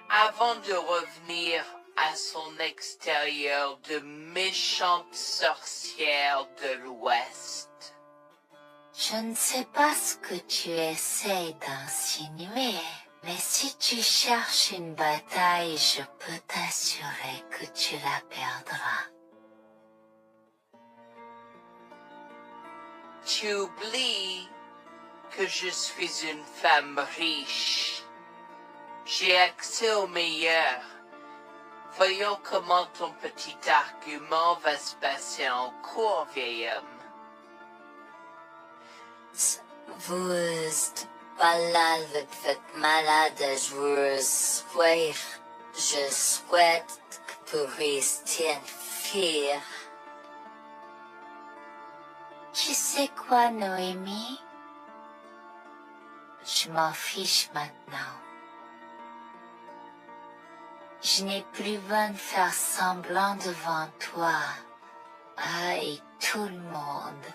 avant de revenir à son extérieur de méchante sorcière de l'Ouest. Je ne sais pas ce que tu essaies d'insinuer, mais si tu cherches une bataille, je peux t'assurer que tu la perdras. Tu oublies que je suis une femme riche. J'ai accès au meilleur. Voyons comment ton petit argument va se passer en cours, vieil homme. Vous êtes malade, vous êtes malade, je souhaite que vous restiez fier. Tu sais quoi, Noémie? Je m'en fiche maintenant. Je n'ai plus besoin de faire semblant devant toi, et tout le monde.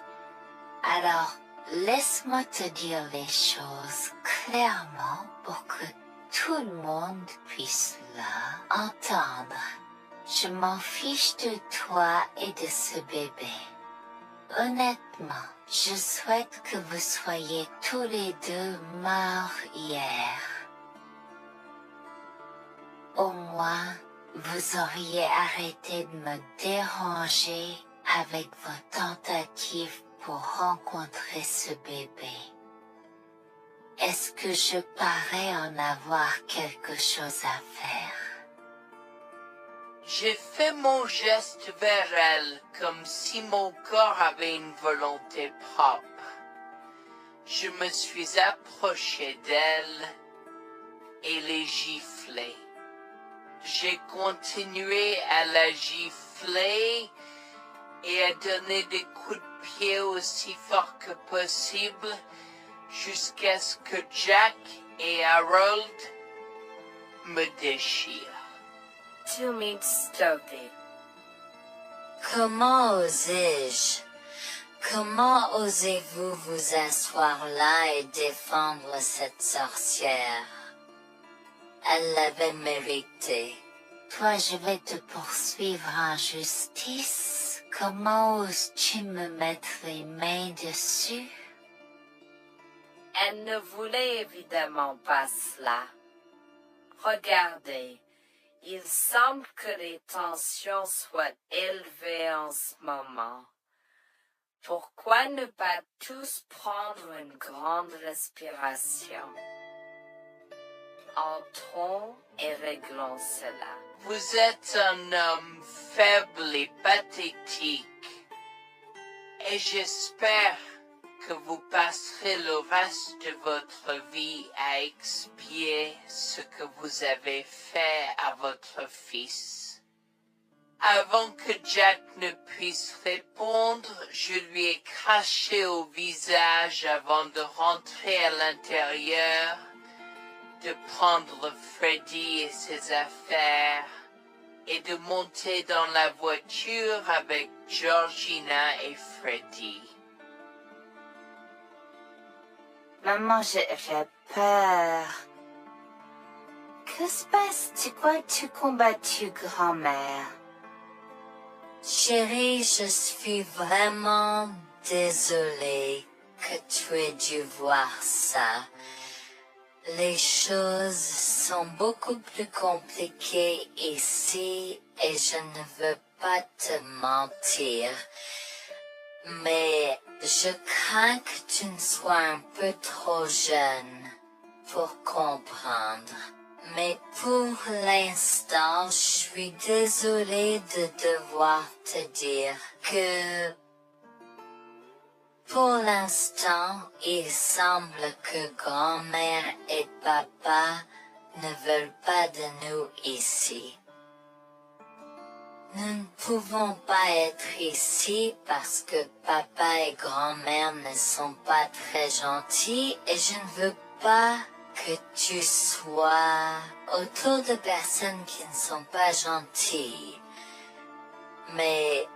Alors, laisse-moi te dire les choses clairement pour que tout le monde puisse entendre. Je m'en fiche de toi et de ce bébé. Honnêtement, je souhaite que vous soyez tous les deux morts hier. Au moins, vous auriez arrêté de me déranger avec vos tentatives pour rencontrer ce bébé. Est-ce que je parais en avoir quelque chose à faire? J'ai fait mon geste vers elle comme si mon corps avait une volonté propre. Je me suis approché d'elle et l'ai giflée. J'ai continué à la gifler et à donner des coups de pied aussi forts que possible jusqu'à ce que Jack et Harold me déchirent. 2 minutes stoppé. Comment osais-je? Comment osez-vous vous asseoir là et défendre cette sorcière? Elle l'avait mérité. Toi, je vais te poursuivre en justice. Comment oses-tu me mettre les mains dessus? Elle ne voulait évidemment pas cela. Regardez, il semble que les tensions soient élevées en ce moment. Pourquoi ne pas tous prendre une grande respiration? Entrons et réglons cela. Vous êtes un homme faible et pathétique, et j'espère que vous passerez le reste de votre vie à expier ce que vous avez fait à votre fils. Avant que Jack ne puisse répondre, je lui ai craché au visage avant de rentrer à l'intérieur, de prendre Freddy et ses affaires, et de monter dans la voiture avec Georgina et Freddy. Maman, j'ai peur. Que se passe-t-il? Pourquoi tu combattu grand-mère? Chérie, je suis vraiment désolée que tu aies dû voir ça. Les choses sont beaucoup plus compliquées ici et je ne veux pas te mentir. Mais je crains que tu ne sois un peu trop jeune pour comprendre. Mais pour l'instant, je suis désolée de devoir te dire que pour l'instant, il semble que grand-mère et papa ne veulent pas de nous ici. Nous ne pouvons pas être ici parce que papa et grand-mère ne sont pas très gentils et je ne veux pas que tu sois autour de personnes qui ne sont pas gentilles. Mais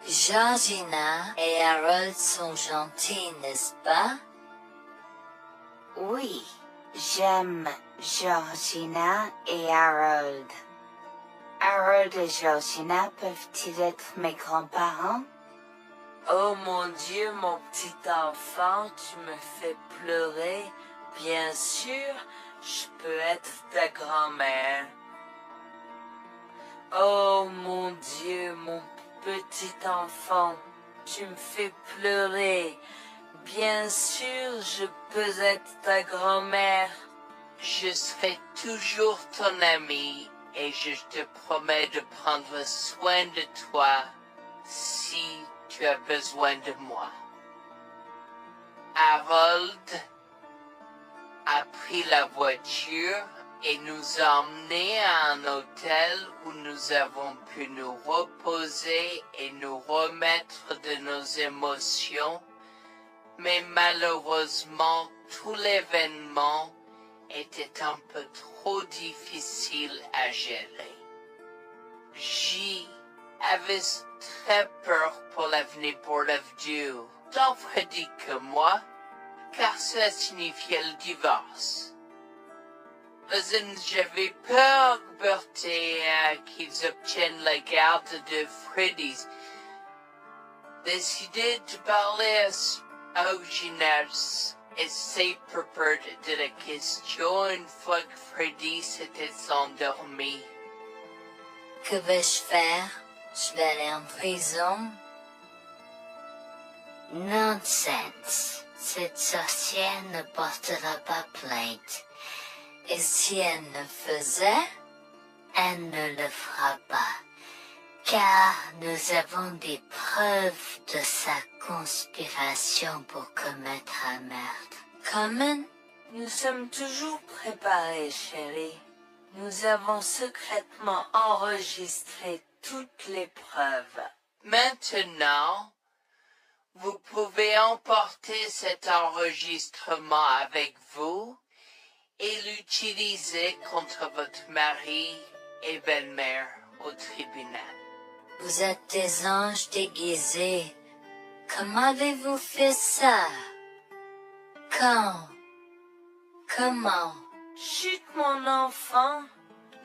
Georgina et Harold sont gentils, n'est-ce pas? Oui, j'aime Georgina et Harold. Harold et Georgina peuvent-ils être mes grands-parents? Oh mon Dieu, mon petit enfant, tu me fais pleurer. Bien sûr, je peux être ta grand-mère. Oh mon Dieu, mon petit enfant, tu me fais pleurer. Bien sûr, je peux être ta grand-mère. Je serai toujours ton ami et je te promets de prendre soin de toi si tu as besoin de moi. Harold a pris la voiture et nous a emmenés à un hôtel où nous avons pu nous reposer et nous remettre de nos émotions, mais malheureusement tout l'événement était un peu trop difficile à gérer. J'avais très peur pour l'avenir pour Dieu, tant Freddy que moi, car cela signifiait le divorce. Mais j'avais peur, Bertie, qu'ils obtiennent la garde de Freddy. Décidé de parler au gymnase et s'est préparé de la question une fois que Freddy s'était endormi. Que vais-je faire? Je vais aller en prison? Nonsense. Cette sorcière ne portera pas plainte. Et si elle ne faisait? Elle ne le fera pas, car nous avons des preuves de sa conspiration pour commettre un meurtre. Comment? Nous sommes toujours préparés, chérie. Nous avons secrètement enregistré toutes les preuves. Maintenant, vous pouvez emporter cet enregistrement avec vous et l'utiliser contre votre mari et belle-mère au tribunal. Vous êtes des anges déguisés. Comment avez-vous fait ça? Quand? Comment? Chut, mon enfant,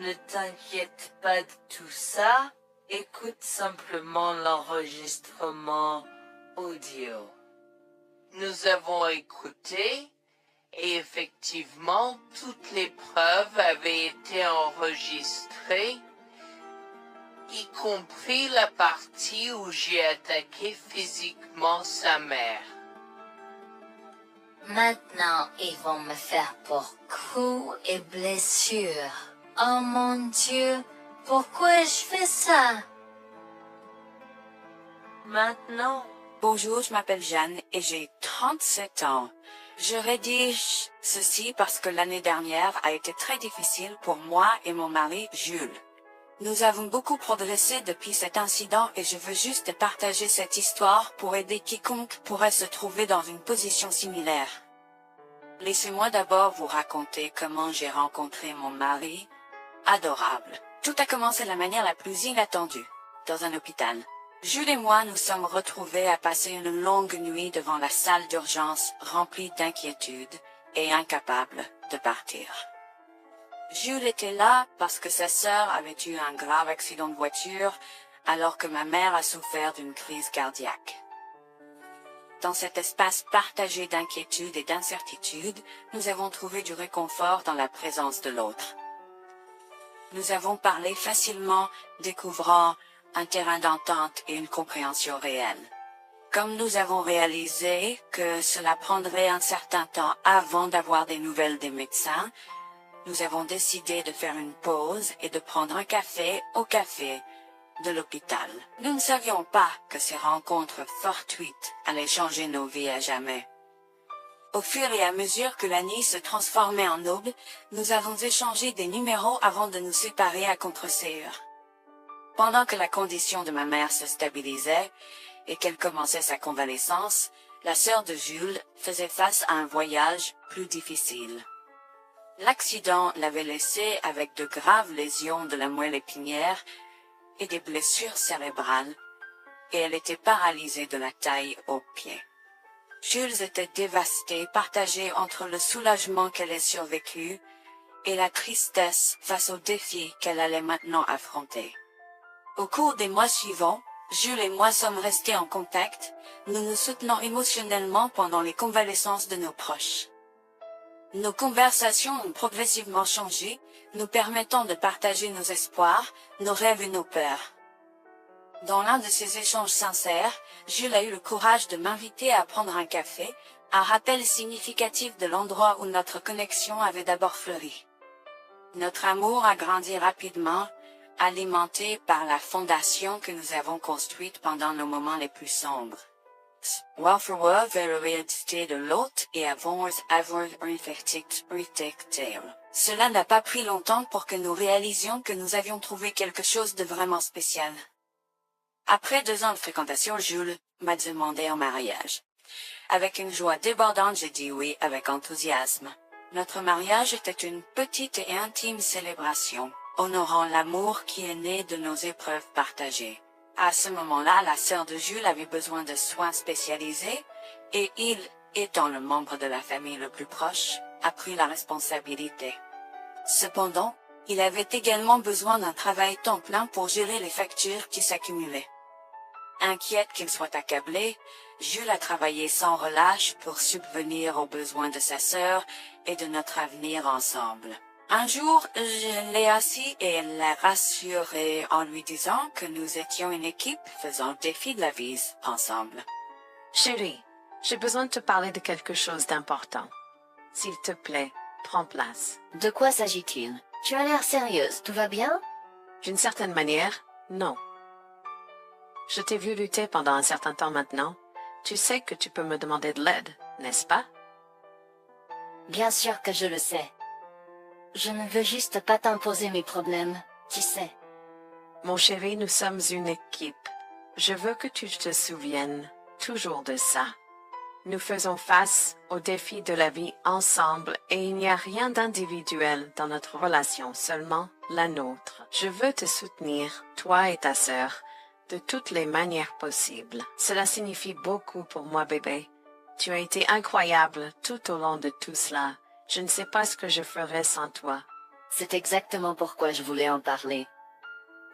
ne t'inquiète pas de tout ça. Écoute simplement l'enregistrement audio. Nous avons écouté et effectivement toutes les preuves avaient été enregistrées, y compris la partie où j'ai attaqué physiquement sa mère. Maintenant, ils vont me faire pour coups et blessures. Oh mon Dieu, pourquoi je fais ça? Maintenant, Bonjour, je m'appelle Jeanne et j'ai 37 ans. Je rédige ceci parce que l'année dernière a été très difficile pour moi et mon mari Jules. Nous avons beaucoup progressé depuis cet incident et je veux juste partager cette histoire pour aider quiconque pourrait se trouver dans une position similaire. Laissez-moi d'abord vous raconter comment j'ai rencontré mon mari. Adorable. Tout a commencé de la manière la plus inattendue, dans un hôpital. Jules et moi nous sommes retrouvés à passer une longue nuit devant la salle d'urgence remplie d'inquiétude et incapables de partir. Jules était là parce que sa sœur avait eu un grave accident de voiture alors que ma mère a souffert d'une crise cardiaque. dans cet espace partagé d'inquiétude et d'incertitude, nous avons trouvé du réconfort dans la présence de l'autre. Nous avons parlé facilement, découvrant un terrain d'entente et une compréhension réelle. Comme nous avons réalisé que cela prendrait un certain temps avant d'avoir des nouvelles des médecins, nous avons décidé de faire une pause et de prendre un café au café de l'hôpital. Nous ne savions pas que ces rencontres fortuites allaient changer nos vies à jamais. Au fur et à mesure que la nuit se transformait en aube, nous avons échangé des numéros avant de nous séparer à contre-séance. Pendant que la condition de ma mère se stabilisait et qu'elle commençait sa convalescence, la sœur de Jules faisait face à un voyage plus difficile. L'accident l'avait laissée avec de graves lésions de la moelle épinière et des blessures cérébrales, et elle était paralysée de la taille aux pieds. Jules était dévasté, partagé entre le soulagement qu'elle ait survécu et la tristesse face aux défis qu'elle allait maintenant affronter. Au cours des mois suivants, Jules et moi sommes restés en contact, nous nous soutenons émotionnellement pendant les convalescences de nos proches. Nos conversations ont progressivement changé, nous permettant de partager nos espoirs, nos rêves et nos peurs. Dans l'un de ces échanges sincères, Jules a eu le courage de m'inviter à prendre un café, un rappel significatif de l'endroit où notre connexion avait d'abord fleuri. Notre amour a grandi rapidement, alimenté par la fondation que nous avons construite pendant nos moments les plus sombres. Welfare vers l'identité de l'autre et avoir Cela n'a pas pris longtemps pour que nous réalisions que nous avions trouvé quelque chose de vraiment spécial. Après 2 ans de fréquentation, Jules m'a demandé en mariage. Avec une joie débordante, j'ai dit oui avec enthousiasme. Notre mariage était une petite et intime célébration, honorant l'amour qui est né de nos épreuves partagées. À ce moment-là, la sœur de Jules avait besoin de soins spécialisés, et il, étant le membre de la famille le plus proche, a pris la responsabilité. Cependant, il avait également besoin d'un travail temps plein pour gérer les factures qui s'accumulaient. Inquiète qu'il soit accablé, Jules a travaillé sans relâche pour subvenir aux besoins de sa sœur et de notre avenir ensemble. Un jour, je l'ai assis et l'ai rassuré en lui disant que nous étions une équipe faisant le défi de la vie ensemble. Chérie, j'ai besoin de te parler de quelque chose d'important. S'il te plaît, prends place. De quoi s'agit-il? Tu as l'air sérieuse, tout va bien? D'une certaine manière, non. Je t'ai vu lutter pendant un certain temps maintenant. Tu sais que tu peux me demander de l'aide, n'est-ce pas? Bien sûr que je le sais. Je ne veux juste pas t'imposer mes problèmes, tu sais. Mon chéri, nous sommes une équipe. Je veux que tu te souviennes toujours de ça. Nous faisons face aux défis de la vie ensemble et il n'y a rien d'individuel dans notre relation, seulement la nôtre. Je veux te soutenir, toi et ta sœur, de toutes les manières possibles. Cela signifie beaucoup pour moi, bébé. Tu as été incroyable tout au long de tout cela. Je ne sais pas ce que je ferais sans toi. C'est exactement pourquoi je voulais en parler.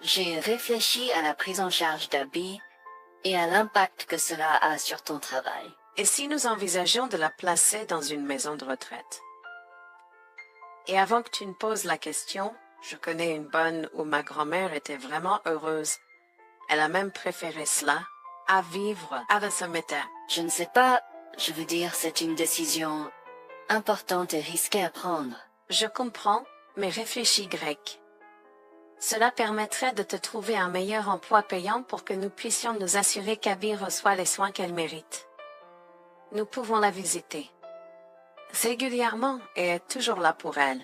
J'ai réfléchi à la prise en charge d'Abby et à l'impact que cela a sur ton travail. Et si nous envisageons de la placer dans une maison de retraite? Et avant que tu ne poses la question, je connais une bonne où ma grand-mère était vraiment heureuse. Elle a même préféré cela à vivre à la cimetière. Je ne sais pas, je veux dire, c'est une décision importante et risquée à prendre. Je comprends, mais réfléchis, Greg. Cela permettrait de te trouver un meilleur emploi payant pour que nous puissions nous assurer qu'Abby reçoit les soins qu'elle mérite. Nous pouvons la visiter régulièrement et être toujours là pour elle.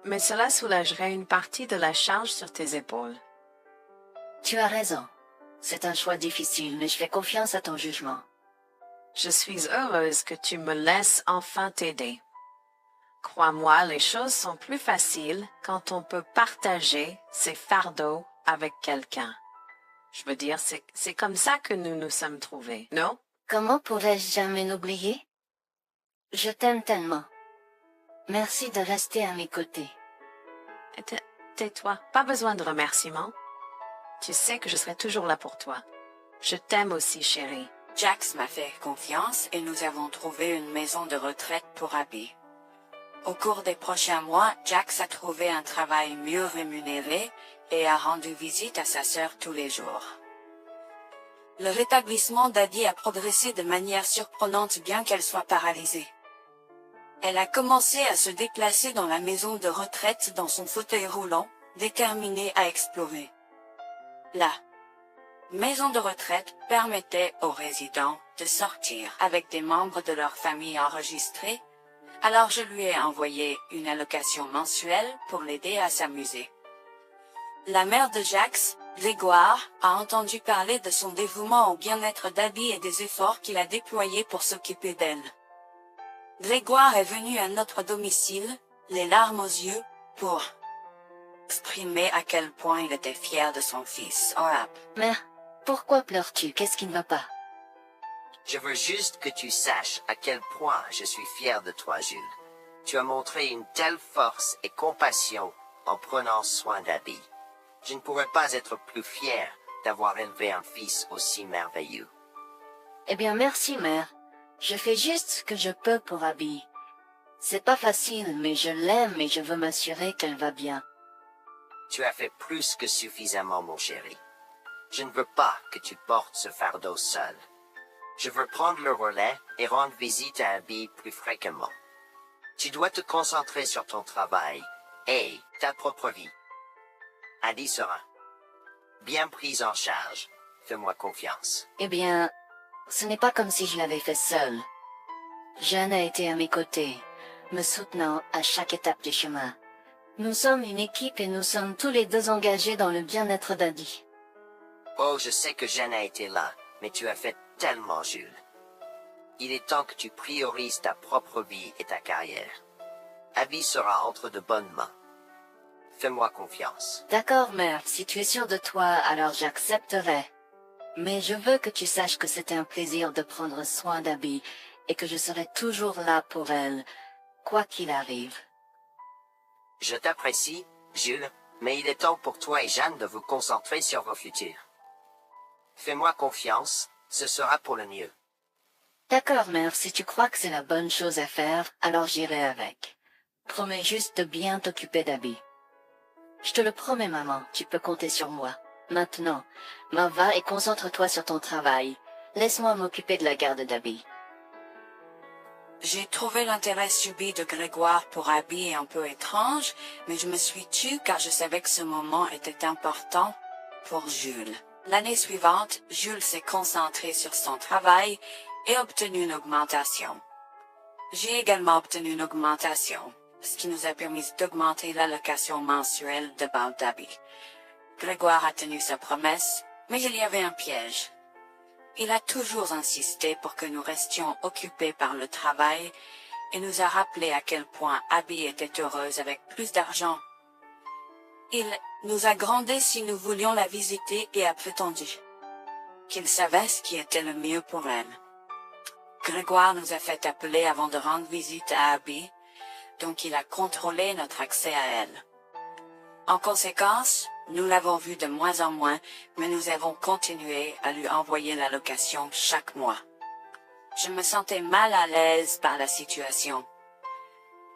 Mais cela soulagerait une partie de la charge sur tes épaules. Tu as raison. C'est un choix difficile, mais je fais confiance à ton jugement. Je suis heureuse que tu me laisses enfin t'aider. Crois-moi, les choses sont plus faciles quand on peut partager ses fardeaux avec quelqu'un. Je veux dire, c'est comme ça que nous nous sommes trouvés, non? Comment pourrais-je jamais l'oublier? Je t'aime tellement. Merci de rester à mes côtés. Tais-toi, pas besoin de remerciements. Tu sais que je serai toujours là pour toi. Je t'aime aussi, chérie. Jax m'a fait confiance et nous avons trouvé une maison de retraite pour Abby. Au cours des prochains mois, Jax a trouvé un travail mieux rémunéré et a rendu visite à sa sœur tous les jours. Le rétablissement d'Abby a progressé de manière surprenante bien qu'elle soit paralysée. Elle a commencé à se déplacer dans la maison de retraite dans son fauteuil roulant, déterminée à explorer. La maison de retraite permettait aux résidents de sortir avec des membres de leur famille enregistrés, alors je lui ai envoyé une allocation mensuelle pour l'aider à s'amuser. La mère de Jax, Grégoire, a entendu parler de son dévouement au bien-être d'Abby et des efforts qu'il a déployés pour s'occuper d'elle. Grégoire est venu à notre domicile, les larmes aux yeux, pour exprimer à quel point il était fier de son fils. Mère, pourquoi pleures-tu? Qu'est-ce qui ne va pas? Je veux juste que tu saches à quel point je suis fier de toi, Jules. Tu as montré une telle force et compassion en prenant soin d'Abby. Je ne pourrais pas être plus fier d'avoir élevé un fils aussi merveilleux. Eh bien, merci, mère. Je fais juste ce que je peux pour Abby. C'est pas facile, mais je l'aime et je veux m'assurer qu'elle va bien. Tu as fait plus que suffisamment, mon chéri. Je ne veux pas que tu portes ce fardeau seul. Je veux prendre le relais et rendre visite à Abby plus fréquemment. Tu dois te concentrer sur ton travail et ta propre vie. Abby sera bien prise en charge. Fais-moi confiance. Eh bien, ce n'est pas comme si je l'avais fait seule. Jeanne a été à mes côtés, me soutenant à chaque étape du chemin. Nous sommes une équipe et nous sommes tous les deux engagés dans le bien-être d'Abby. Oh, je sais que Jeanne a été là, mais tu as fait tellement, Jules. Il est temps que tu priorises ta propre vie et ta carrière. Abby sera entre de bonnes mains. Fais-moi confiance. D'accord, mère, si tu es sûre de toi, alors j'accepterai. Mais je veux que tu saches que c'était un plaisir de prendre soin d'Abby et que je serai toujours là pour elle, quoi qu'il arrive. Je t'apprécie, Jules, mais il est temps pour toi et Jeanne de vous concentrer sur vos futurs. Fais-moi confiance, ce sera pour le mieux. D'accord, mère, si tu crois que c'est la bonne chose à faire, alors j'irai avec. Promets juste de bien t'occuper d'Abby. Je te le promets, maman, tu peux compter sur moi. Maintenant, va et concentre-toi sur ton travail. Laisse-moi m'occuper de la garde d'Abby. J'ai trouvé l'intérêt subi de Grégoire pour Abby un peu étrange, mais je me suis tue car je savais que ce moment était important pour Jules. L'année suivante, Jules s'est concentré sur son travail et obtenu une augmentation. J'ai également obtenu une augmentation, ce qui nous a permis d'augmenter l'allocation mensuelle de base d'Abby. Grégoire a tenu sa promesse, mais il y avait un piège. Il a toujours insisté pour que nous restions occupés par le travail et nous a rappelé à quel point Abby était heureuse avec plus d'argent. Il nous a grondé si nous voulions la visiter et a prétendu qu'il savait ce qui était le mieux pour elle. Grégoire nous a fait appeler avant de rendre visite à Abby, donc il a contrôlé notre accès à elle. En conséquence, nous l'avons vue de moins en moins, mais nous avons continué à lui envoyer l'allocation chaque mois. Je me sentais mal à l'aise par la situation.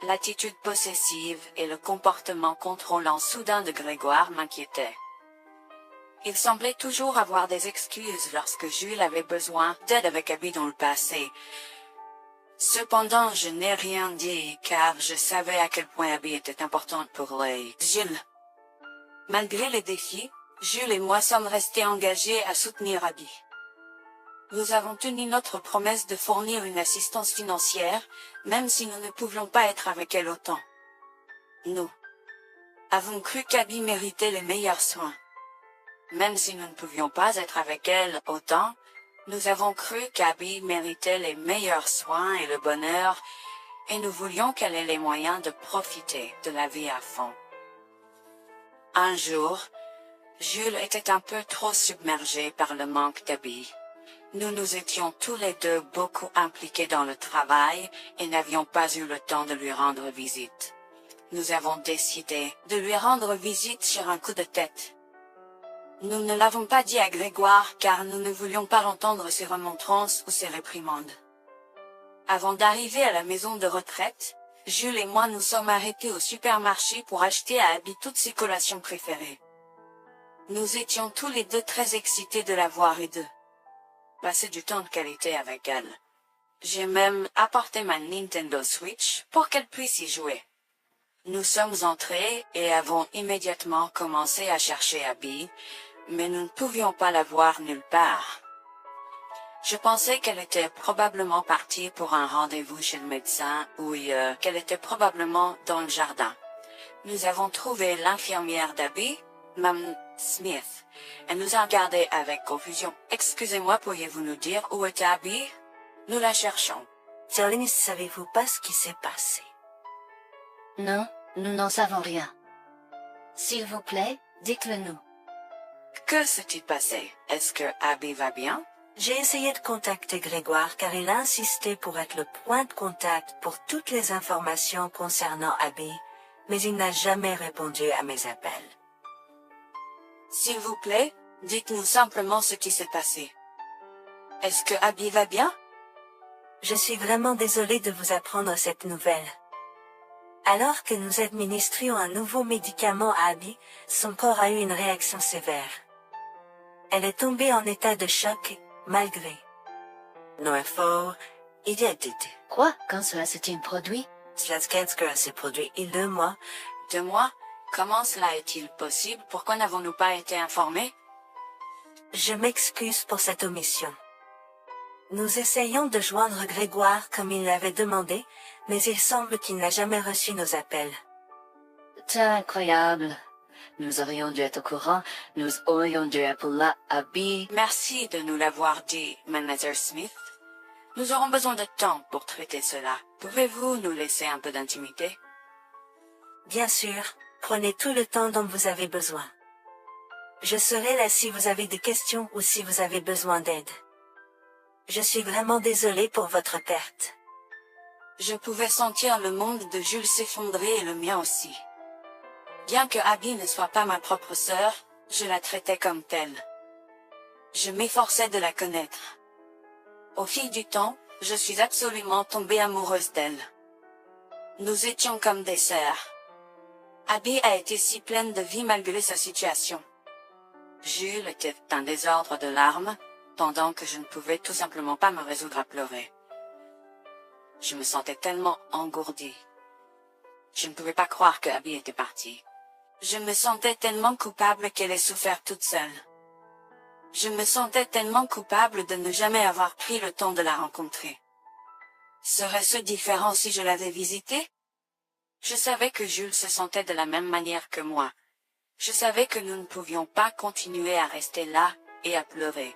L'attitude possessive et le comportement contrôlant soudain de Grégoire m'inquiétaient. Il semblait toujours avoir des excuses lorsque Jules avait besoin d'aide avec Abby dans le passé. Cependant, je n'ai rien dit car je savais à quel point Abby était importante pour Jules. Malgré les défis, Jules et moi sommes restés engagés à soutenir Abby. Nous avons tenu notre promesse de fournir une assistance financière, même si nous ne pouvions pas être avec elle autant. Nous avons cru qu'Abby méritait les meilleurs soins. Même si nous ne pouvions pas être avec elle autant, nous avons cru qu'Abby méritait les meilleurs soins et le bonheur, et nous voulions qu'elle ait les moyens de profiter de la vie à fond. Un jour, Jules était un peu trop submergé par le manque d'Abby. Nous nous étions tous les deux beaucoup impliqués dans le travail et n'avions pas eu le temps de lui rendre visite. Nous avons décidé de lui rendre visite sur un coup de tête. Nous ne l'avons pas dit à Grégoire car nous ne voulions pas l'entendre ses remontrances ou ses réprimandes. Avant d'arriver à la maison de retraite, Jules et moi nous sommes arrêtés au supermarché pour acheter à Abby toutes ses collations préférées. Nous étions tous les deux très excités de la voir et de passer du temps de qualité avec elle. J'ai même apporté ma Nintendo Switch pour qu'elle puisse y jouer. Nous sommes entrés et avons immédiatement commencé à chercher Abby, mais nous ne pouvions pas la voir nulle part. Je pensais qu'elle était probablement partie pour un rendez-vous chez le médecin ou qu'elle était probablement dans le jardin. Nous avons trouvé l'infirmière d'Abby, Mme Smith. Elle nous a regardés avec confusion. « Excusez-moi, pourriez-vous nous dire où est Abby? Nous la cherchons. » Charlie, savez-vous pas ce qui s'est passé? Non, nous n'en savons rien. S'il vous plaît, dites-le nous. Que s'est-il passé? Est-ce que Abby va bien? J'ai essayé de contacter Grégoire car il a insisté pour être le point de contact pour toutes les informations concernant Abby, mais il n'a jamais répondu à mes appels. S'il vous plaît, dites-nous simplement ce qui s'est passé. Est-ce que Abby va bien? Je suis vraiment désolée de vous apprendre cette nouvelle. Alors que nous administrions un nouveau médicament à Abby, son corps a eu une réaction sévère. Elle est tombée en état de choc, malgré nos efforts, il y a été. Quoi? Quand cela s'est-il produit? Cela s'est produit il y a 2 mois. 2 mois? Comment cela est-il possible? Pourquoi n'avons-nous pas été informés? Je m'excuse pour cette omission. Nous essayons de joindre Grégoire comme il l'avait demandé, mais il semble qu'il n'a jamais reçu nos appels. C'est incroyable. Nous aurions dû être au courant, nous aurions dû appeler Abby. Merci de nous l'avoir dit, Mlle Smith. Nous aurons besoin de temps pour traiter cela. Pouvez-vous nous laisser un peu d'intimité? Bien sûr, prenez tout le temps dont vous avez besoin. Je serai là si vous avez des questions ou si vous avez besoin d'aide. Je suis vraiment désolée pour votre perte. Je pouvais sentir le monde de Jules s'effondrer et le mien aussi. Bien que Abby ne soit pas ma propre sœur, je la traitais comme telle. Je m'efforçais de la connaître. Au fil du temps, je suis absolument tombée amoureuse d'elle. Nous étions comme des sœurs. Abby a été si pleine de vie malgré sa situation. Jules était un désordre de larmes, pendant que je ne pouvais tout simplement pas me résoudre à pleurer. Je me sentais tellement engourdie. Je ne pouvais pas croire que Abby était partie. Je me sentais tellement coupable qu'elle ait souffert toute seule. Je me sentais tellement coupable de ne jamais avoir pris le temps de la rencontrer. Serait-ce différent si je l'avais visitée? Je savais que Jules se sentait de la même manière que moi. Je savais que nous ne pouvions pas continuer à rester là et à pleurer.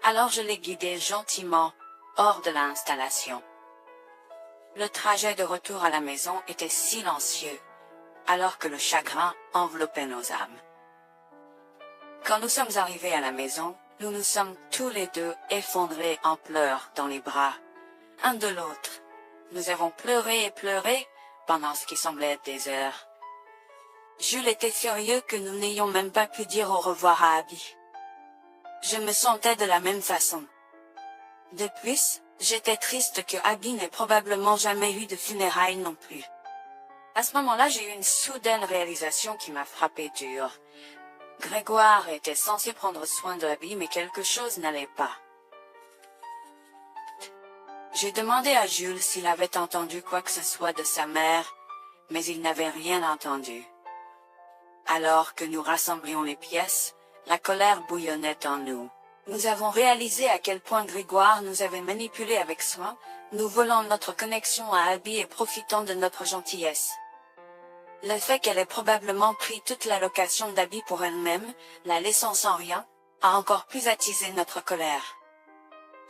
Alors je l'ai guidée gentiment hors de l'installation. Le trajet de retour à la maison était silencieux, alors que le chagrin enveloppait nos âmes. Quand nous sommes arrivés à la maison, nous nous sommes tous les deux effondrés en pleurs dans les bras, un de l'autre. Nous avons pleuré et pleuré pendant ce qui semblait être des heures. Jules était furieux que nous n'ayons même pas pu dire au revoir à Abby. Je me sentais de la même façon. De plus, j'étais triste que Abby n'ait probablement jamais eu de funérailles non plus. À ce moment-là, j'ai eu une soudaine réalisation qui m'a frappé dur. Grégoire était censé prendre soin d'Abby, mais quelque chose n'allait pas. J'ai demandé à Jules s'il avait entendu quoi que ce soit de sa mère, mais il n'avait rien entendu. Alors que nous rassemblions les pièces, la colère bouillonnait en nous. Nous avons réalisé à quel point Grégoire nous avait manipulés avec soin, nous volant notre connexion à Abby et profitant de notre gentillesse. Le fait qu'elle ait probablement pris toute l'allocation d'Abby pour elle-même, la laissant sans rien, a encore plus attisé notre colère.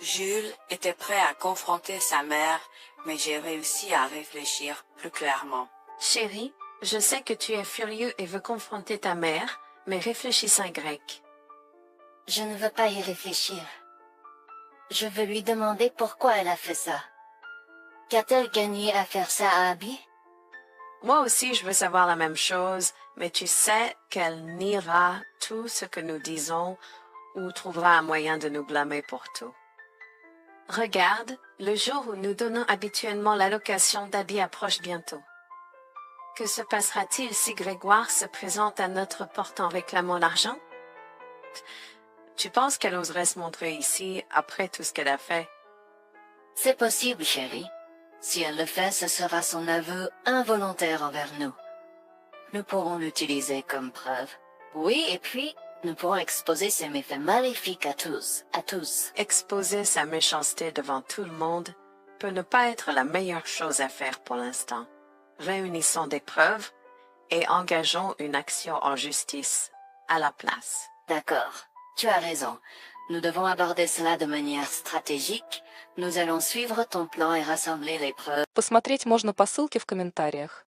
Jules était prêt à confronter sa mère, mais j'ai réussi à réfléchir plus clairement. Chérie, je sais que tu es furieux et veux confronter ta mère, mais réfléchis en grec. Je ne veux pas y réfléchir. Je veux lui demander pourquoi elle a fait ça. Qu'a-t-elle gagné à faire ça à Abby? Moi aussi, je veux savoir la même chose, mais tu sais qu'elle niera tout ce que nous disons ou trouvera un moyen de nous blâmer pour tout. Regarde, le jour où nous donnons habituellement l'allocation d'habits approche bientôt. Que se passera-t-il si Grégoire se présente à notre porte en réclamant l'argent? Tu penses qu'elle oserait se montrer ici après tout ce qu'elle a fait? C'est possible, chérie. Si elle le fait, ce sera son aveu involontaire envers nous. Nous pourrons l'utiliser comme preuve. Oui, et puis, nous pourrons exposer ses méfaits maléfiques à tous. Exposer sa méchanceté devant tout le monde peut ne pas être la meilleure chose à faire pour l'instant. Réunissons des preuves et engageons une action en justice à la place. D'accord, tu as raison. Nous devons aborder cela de manière stratégique. Nous allons suivre ton plan et rassembler les preuves. Посмотреть можно по ссылке в комментариях.